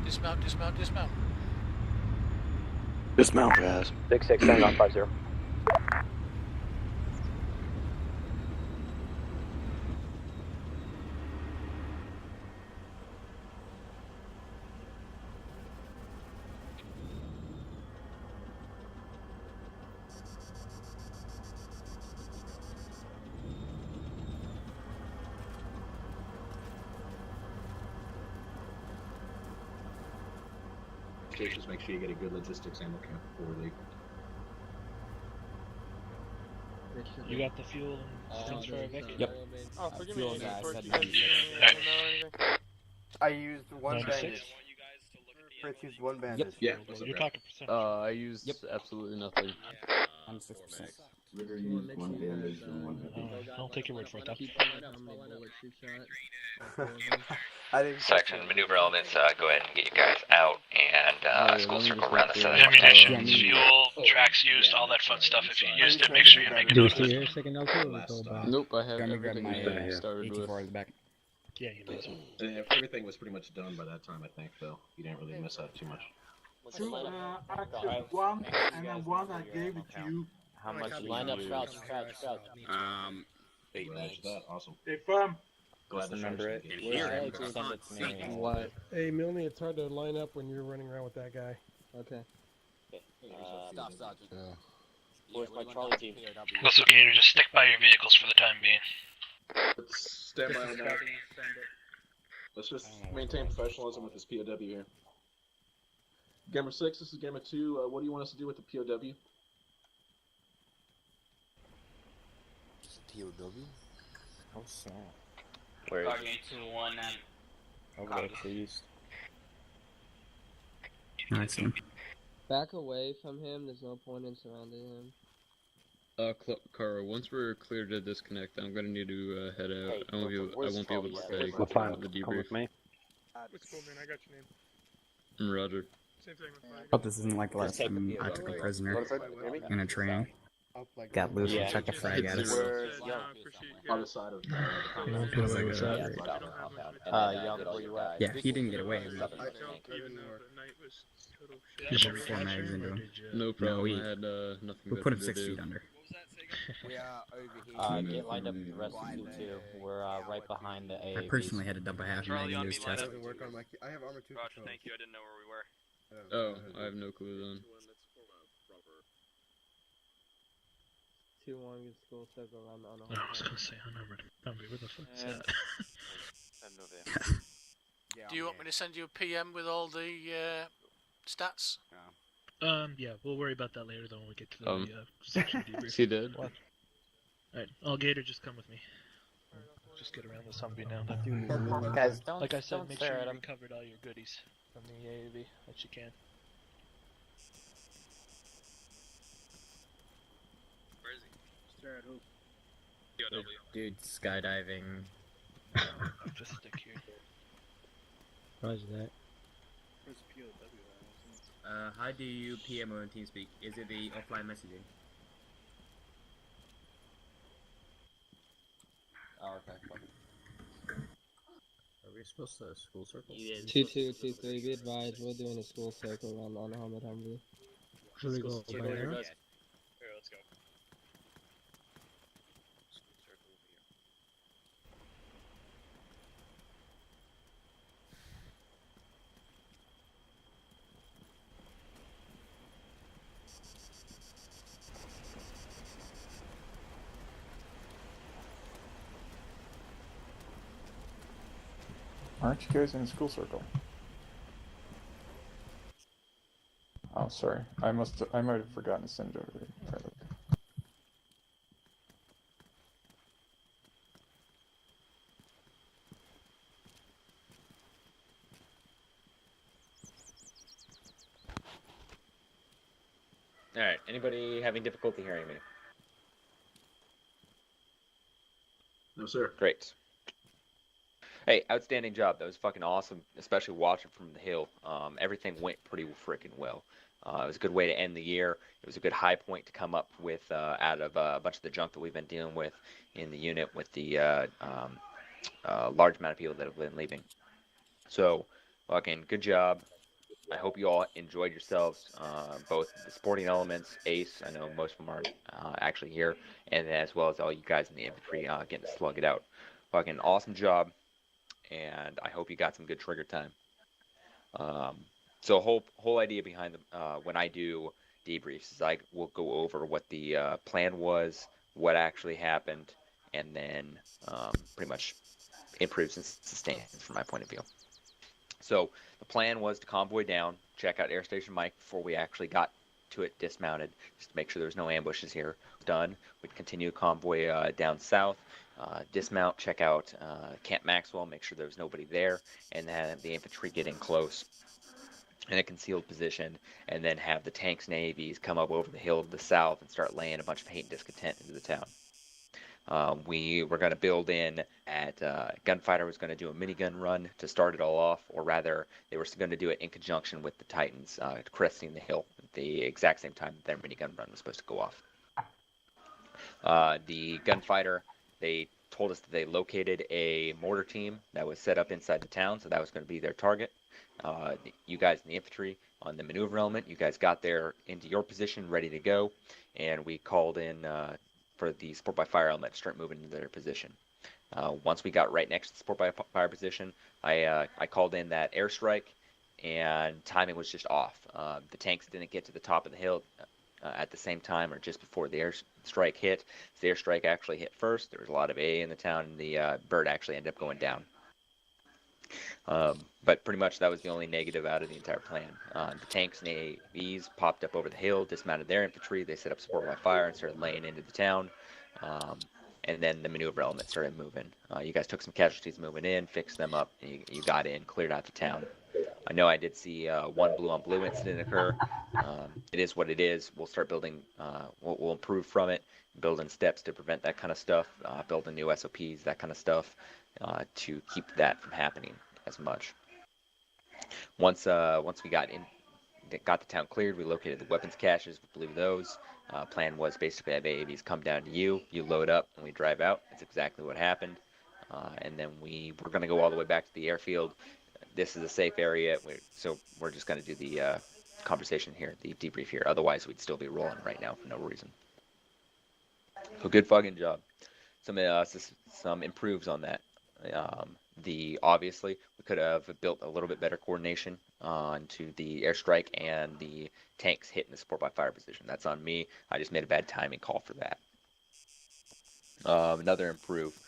Dismount, dismount, dismount. Dismount, guys. Big 6 signing off 50. Just make sure you get a good logistics ammo camp before we leave. You got the fuel and things for a Vic? Yep. Oh, forgive Fuel me. guys, First, had you guys 96. didn't know anything? I used one 96? bandage. First used one bandage. Yeah. What's up, You're Brad? talking percent. I used absolutely nothing. I'm 6%. Ritter used one bandage and one heavy. I'll take your word for it, though. I didn't. Section maneuver elements, go ahead and get you guys out, and school circle around the center. Ammunition, fuel, tracks used, all that fun stuff. If you used it, make sure you make a Do we note of see it. here a second L2 or we go back? Nope, I have Gonna grab everything my we started with. AT4 in the back. Yeah, you know. Yeah, everything was pretty much done by that time, I think, though. You didn't really miss out too much. I took one, and then one I gave it to you. How much line up, crouch. 8 match that, awesome. Hey, firm. Glad to remember it. What? Hey, Milne, it's hard to line up when you're running around with that guy. Okay. Stop, Sergeant. Where's my Charlie team? Also, Gator, just stick by your vehicles for the time being. Let's stand by on that. Let's just maintain professionalism with this POW here. Gamer 6, this is Gamer 2. What do you want us to do with the POW? POW? How sad. Where is Guardian 219. Okay, please. Nice. Back away from him. There's no point in surrounding him. Carl, once we're clear to disconnect, I'm gonna need to head out. Hey, I won't be able to stay What time? the Come with debrief. me. What's cool, man? I got your name. Roger. Same thing with mine. Hope this isn't like the last time I took a prisoner in a training. Got loose and chucked a frag at us. On the side of Yeah, he didn't get away. He put 4 mags into him. No problem. I had nothing we better put him to 6 do. feet under. We are over here. Get lined up with the rest of you two. We're right behind the AAVs. I personally had to dump a half mag into his chest. I have armor 2. Roger, thank you. I didn't know where we were. Oh, I have no clue then. 2-1 gets school circle around the No, I was gonna say unarmored. Where the fuck's that? Do you want me to send you a PM with all the stats? Yeah, we'll worry about that later though when we get to the section debrief. He did. Alright, Gator, just come with me. Just get around this Humvee now then. Guys, don't, like I said, don't make stare sure at you him. recovered all your goodies from the AAV that you can. Where is he? Stare at who? Dude, skydiving. Just stick here. Roger that. Where's POW? How do you PMO in TeamSpeak? Is it the offline messaging? Oh, okay. Are we supposed to school circle? 2-2-2-3. Be advised, we're doing a school circle around the unarmored Humvee. Should we go by there? Here, let's go. Aren't you guys in a school circle? Oh, sorry. I might have forgotten to send it over there. Alright, anybody having difficulty hearing me? No, sir. Great. Hey, outstanding job. That was fucking awesome, especially watching from the hill. Everything went pretty freaking well. It was a good way to end the year. It was a good high point to come up with out of a bunch of the junk that we've been dealing with in the unit with the large amount of people that have been leaving. So, fucking good job. I hope you all enjoyed yourselves, both the sporting elements, Ace, I know most of them aren't actually here, and as well as all you guys in the infantry getting to slug it out. Fucking awesome job, and I hope you got some good trigger time. So whole idea behind when I do debriefs is I will go over what the plan was, what actually happened, and then pretty much improves and sustains from my point of view. So the plan was to convoy down, check out Air Station Mike before we actually got to it dismounted, just to make sure there's no ambushes here. Done. We'd continue convoy down south, dismount, check out Camp Maxwell, make sure there's nobody there, and then have the infantry get in close in a concealed position, and then have the tanks and AAVs come up over the hill to the south and start laying a bunch of hate and discontent into the town. We were going to build in at Gunfighter was going to do a minigun run to start it all off, or rather, they were going to do it in conjunction with the Titans cresting the hill at the exact same time that their minigun run was supposed to go off. The Gunfighter, they told us that they located a mortar team that was set up inside the town, so that was going to be their target. You guys in the infantry on the maneuver element, you guys got there into your position, ready to go, and we called in for the support by fire element to start moving into their position. Once we got right next to the support by fire position, I called in that airstrike, and timing was just off. The tanks didn't get to the top of the hill at the same time or just before the airstrike hit. The airstrike actually hit first. There was a lot of AA in the town, and the bird actually ended up going down. But pretty much that was the only negative out of the entire plan. The tanks and AAVs popped up over the hill, dismounted their infantry, they set up support by fire and started laying into the town. And then the maneuver element started moving. You guys took some casualties moving in, fixed them up, and you got in, cleared out the town. I know I did see one blue-on-blue incident occur. It is what it is. We'll start building, we'll improve from it, building steps to prevent that kind of stuff, building new SOPs, that kind of stuff, to keep that from happening as much. Once we got the town cleared, we located the weapons caches, we blew those. Plan was basically have AAVs come down to you load up, and we drive out. That's exactly what happened. And then we're going to go all the way back to the airfield. This is a safe area, so we're just going to do the conversation here, the debrief here. Otherwise, we'd still be rolling right now for no reason. So good fucking job. Some improves on that. Obviously, we could have built a little bit better coordination onto the airstrike and the tanks hitting the support by fire position. That's on me. I just made a bad timing call for that. Another improve.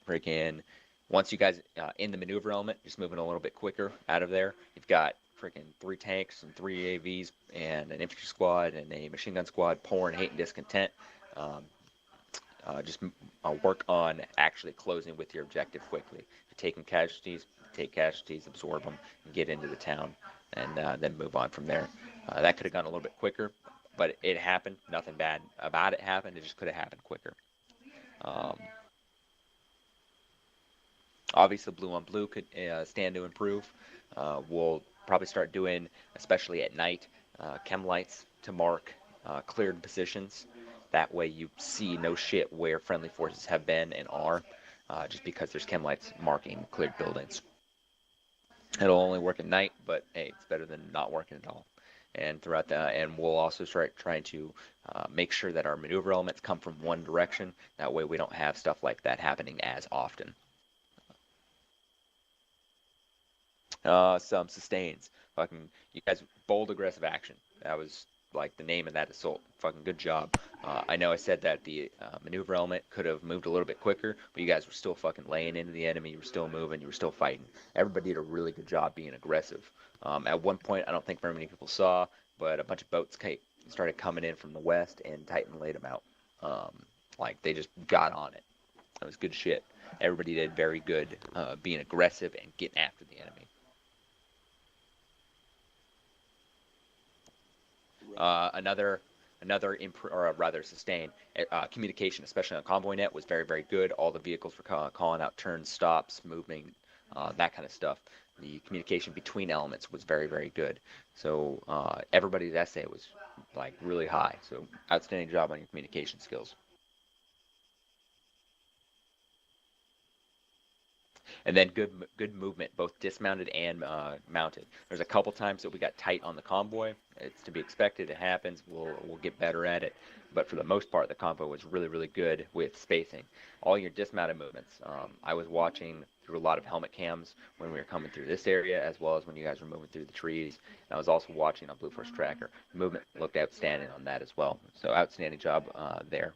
Freaking, once you guys in the maneuver element, just moving a little bit quicker out of there. You've got freaking 3 tanks and 3 AVs and an infantry squad and a machine gun squad pouring hate and discontent. Just work on actually closing with your objective quickly. If you're taking casualties, take casualties, absorb them, and get into the town, and then move on from there. That could have gone a little bit quicker, but it happened. Nothing bad about it happened. It just could have happened quicker. Obviously, blue on blue could stand to improve. We'll probably start doing, especially at night, chem lights to mark cleared positions. That way you see no shit where friendly forces have been and are, just because there's chem lights marking cleared buildings. It'll only work at night, but hey, it's better than not working at all. And throughout and we'll also start trying to make sure that our maneuver elements come from one direction. That way we don't have stuff like that happening as often. Some sustains. Fucking, you guys, bold aggressive action. That was like the name of that assault. Fucking good job. I know I said that the maneuver element could have moved a little bit quicker, but you guys were still fucking laying into the enemy. You were still moving. You were still fighting. Everybody did a really good job being aggressive. At one point, I don't think very many people saw, but a bunch of boats started coming in from the west, and Titan laid them out. Like they just got on it. It was good shit. Everybody did very good being aggressive and getting after the enemy. Another sustained communication, especially on convoy net, was very, very good. All the vehicles were calling out turns, stops, moving, that kind of stuff. The communication between elements was very, very good. So everybody's essay was like really high. So outstanding job on your communication skills. And then good movement, both dismounted and mounted. There's a couple times that we got tight on the convoy. It's to be expected. It happens. We'll get better at it. But for the most part, the convoy was really, really good with spacing. All your dismounted movements. I was watching through a lot of helmet cams when we were coming through this area, as well as when you guys were moving through the trees. And I was also watching on Blue Force Tracker. The movement looked outstanding on that as well. So outstanding job there.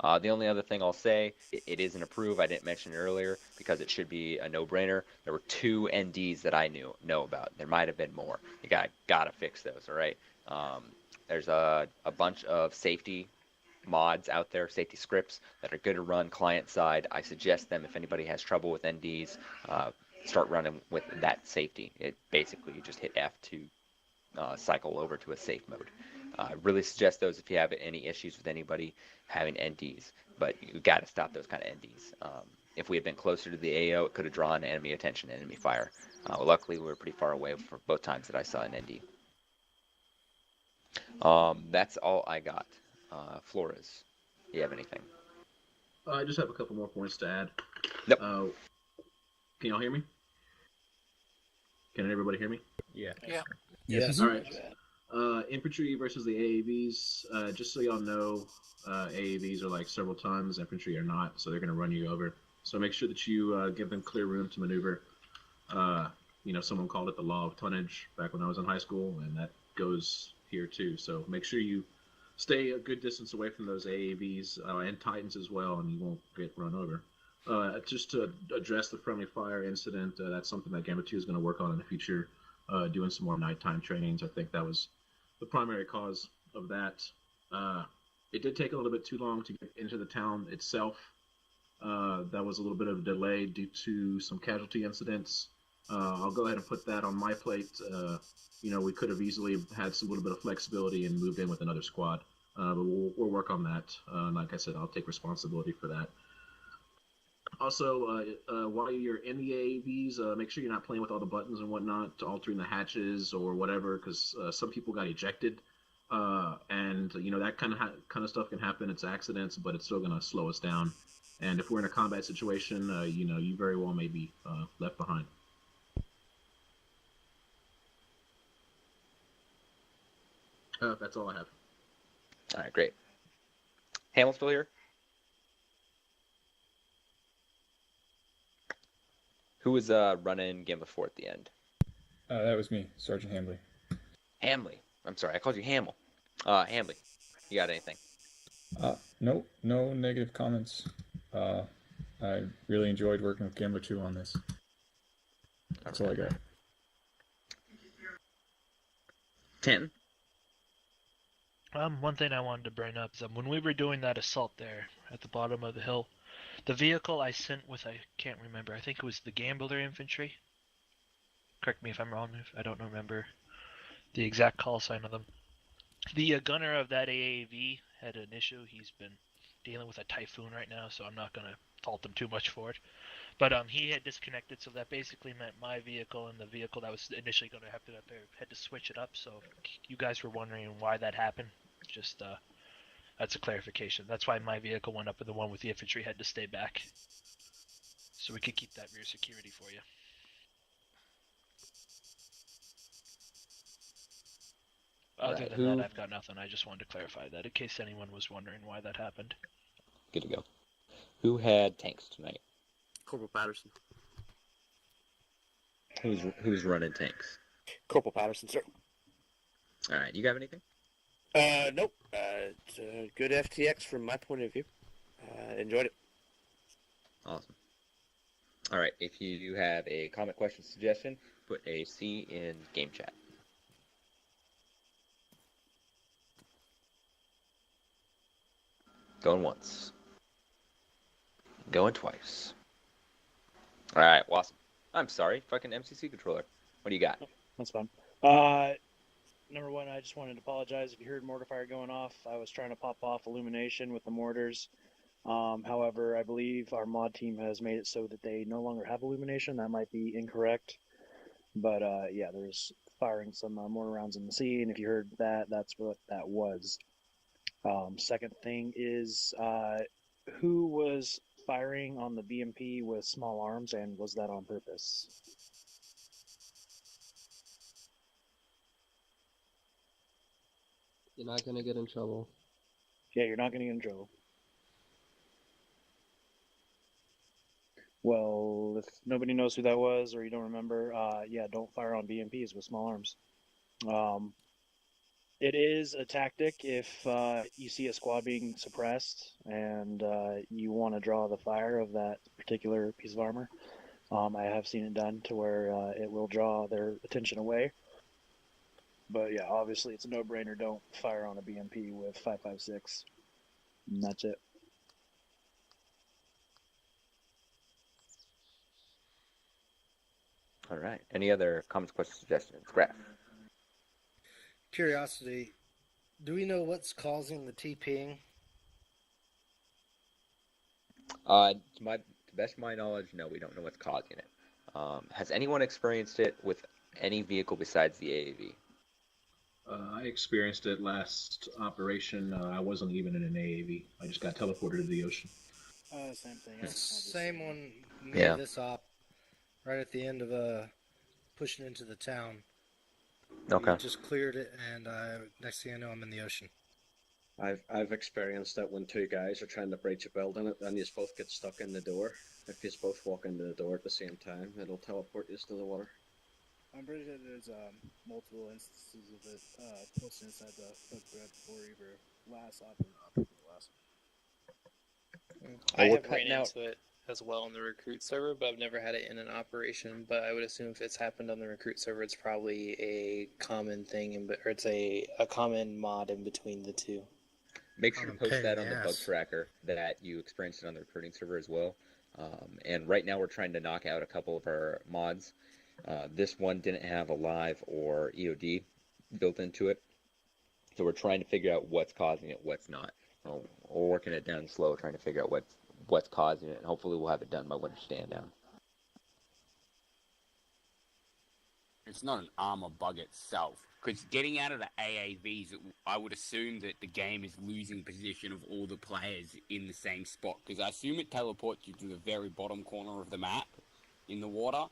The only other thing I'll say, it is an approve. I didn't mention it earlier because it should be a no-brainer. There were 2 NDs that I know about. There might have been more. You gotta fix those, all right? There's a bunch of safety mods out there, safety scripts that are good to run client side. I suggest them if anybody has trouble with NDs, start running with that safety. It basically, you just hit F to cycle over to a safe mode. I really suggest those if you have any issues with anybody having NDs, but you got to stop those kind of NDs. If we had been closer to the AO, it could have drawn enemy attention, enemy fire. Luckily, we were pretty far away for both times that I saw an ND. That's all I got. Flores, do you have anything? I just have a couple more points to add. Yep. Can y'all hear me? Can everybody hear me? Yeah. Yeah. Yes. All right. Infantry versus the AAVs. Just so y'all know, AAVs are like several tons. Infantry are not, so they're going to run you over. So make sure that you give them clear room to maneuver. Someone called it the law of tonnage back when I was in high school, and that goes here too. So make sure you stay a good distance away from those AAVs and Titans as well, and you won't get run over. Just to address the friendly fire incident, that's something that Gamma 2 is going to work on in the future. Doing some more nighttime trainings. I think that was the primary cause of that. It did take a little bit too long to get into the town itself. That was a little bit of a delay due to some casualty incidents. I'll go ahead and put that on my plate. We could have easily had some little bit of flexibility and moved in with another squad. But we'll work on that. Like I said, I'll take responsibility for that. Also, while you're in the AAVs, make sure you're not playing with all the buttons and whatnot, altering the hatches or whatever, because some people got ejected, and that kind of stuff can happen. It's accidents, but it's still gonna slow us down. And if we're in a combat situation, you very well may be left behind. That's all I have. All right, great. Hamill's still here? Who was running Game of 4 at the end? That was me, Sergeant Hamley. Hamley. I'm sorry, I called you Hamill. Hamley, you got anything? Nope, no negative comments. I really enjoyed working with Gambler 2 on this. That's all I got. 10. One thing I wanted to bring up is when we were doing that assault there at the bottom of the hill, the vehicle I sent with, I can't remember, I think it was the Gambler infantry. Correct me if I'm wrong, I don't remember the exact call sign of them. The gunner of that AAV had an issue. He's been dealing with a typhoon right now, so I'm not going to fault him too much for it. But he had disconnected, so that basically meant my vehicle and the vehicle that was initially going to have to up there had to switch it up. So you guys were wondering why that happened. Just that's a clarification. That's why my vehicle went up and the one with the infantry had to stay back. So we could keep that rear security for you. Other than that, I've got nothing. I just wanted to clarify that in case anyone was wondering why that happened. Good to go. Who had tanks tonight? Corporal Patterson. Who's running tanks? Corporal Patterson, sir. All right, you got anything? Nope. It's a good FTX from my point of view. Enjoyed it. Awesome. All right, if you do have a comment, question, suggestion, put a C in game chat. Going once. Going twice. All right, awesome. I'm sorry, fucking MCC controller. What do you got? That's fine. Number one, I just wanted to apologize if you heard mortar fire going off. I was trying to pop off illumination with the mortars. However, I believe our mod team has made it so that they no longer have illumination. That might be incorrect. But yeah, there's firing some mortar rounds in the sea, and if you heard that, that's what that was. Second thing is, who was firing on the BMP with small arms, and was that on purpose? You're not gonna get in trouble. Yeah, you're not gonna get in trouble. Well, if nobody knows who that was, or you don't remember, yeah, don't fire on BMPs with small arms. It is a tactic if you see a squad being suppressed and you want to draw the fire of that particular piece of armor. I have seen it done to where it will draw their attention away. But yeah, obviously it's a no-brainer. Don't fire on a BMP with 5.56. And that's it. All right. Any other comments, questions, suggestions? Graph. Curiosity, do we know what's causing the TPing? To the best of my knowledge, no, we don't know what's causing it. Has anyone experienced it with any vehicle besides the AAV? I experienced it last operation. I wasn't even in an AAV. I just got teleported to the ocean. Same thing. Same one. Yeah. This op, right at the end of pushing into the town. Okay. We just cleared it, and next thing I know, I'm in the ocean. I've experienced that when two guys are trying to breach a building, and you both get stuck in the door. If you both walk into the door at the same time, it'll teleport you to the water. I'm pretty sure there's multiple instances of it posted inside the hook thread before either last op or last. I have ran into it as well on the recruit server, but I've never had it in an operation. But I would assume if it's happened on the recruit server, it's probably a common thing, or it's a common mod in between the two. Make sure to post that on the bug tracker that you experienced it on the recruiting server as well. And right now we're trying to knock out a couple of our mods. This one didn't have a live or EOD built into it, so we're trying to figure out what's causing it, what's not. We're working it down slow, trying to figure out what's causing it, and hopefully we'll have it done by winter stand down. It's not an Arma bug itself, because getting out of the AAVs, I would assume that the game is losing position of all the players in the same spot, because I assume it teleports you to the very bottom corner of the map in the water,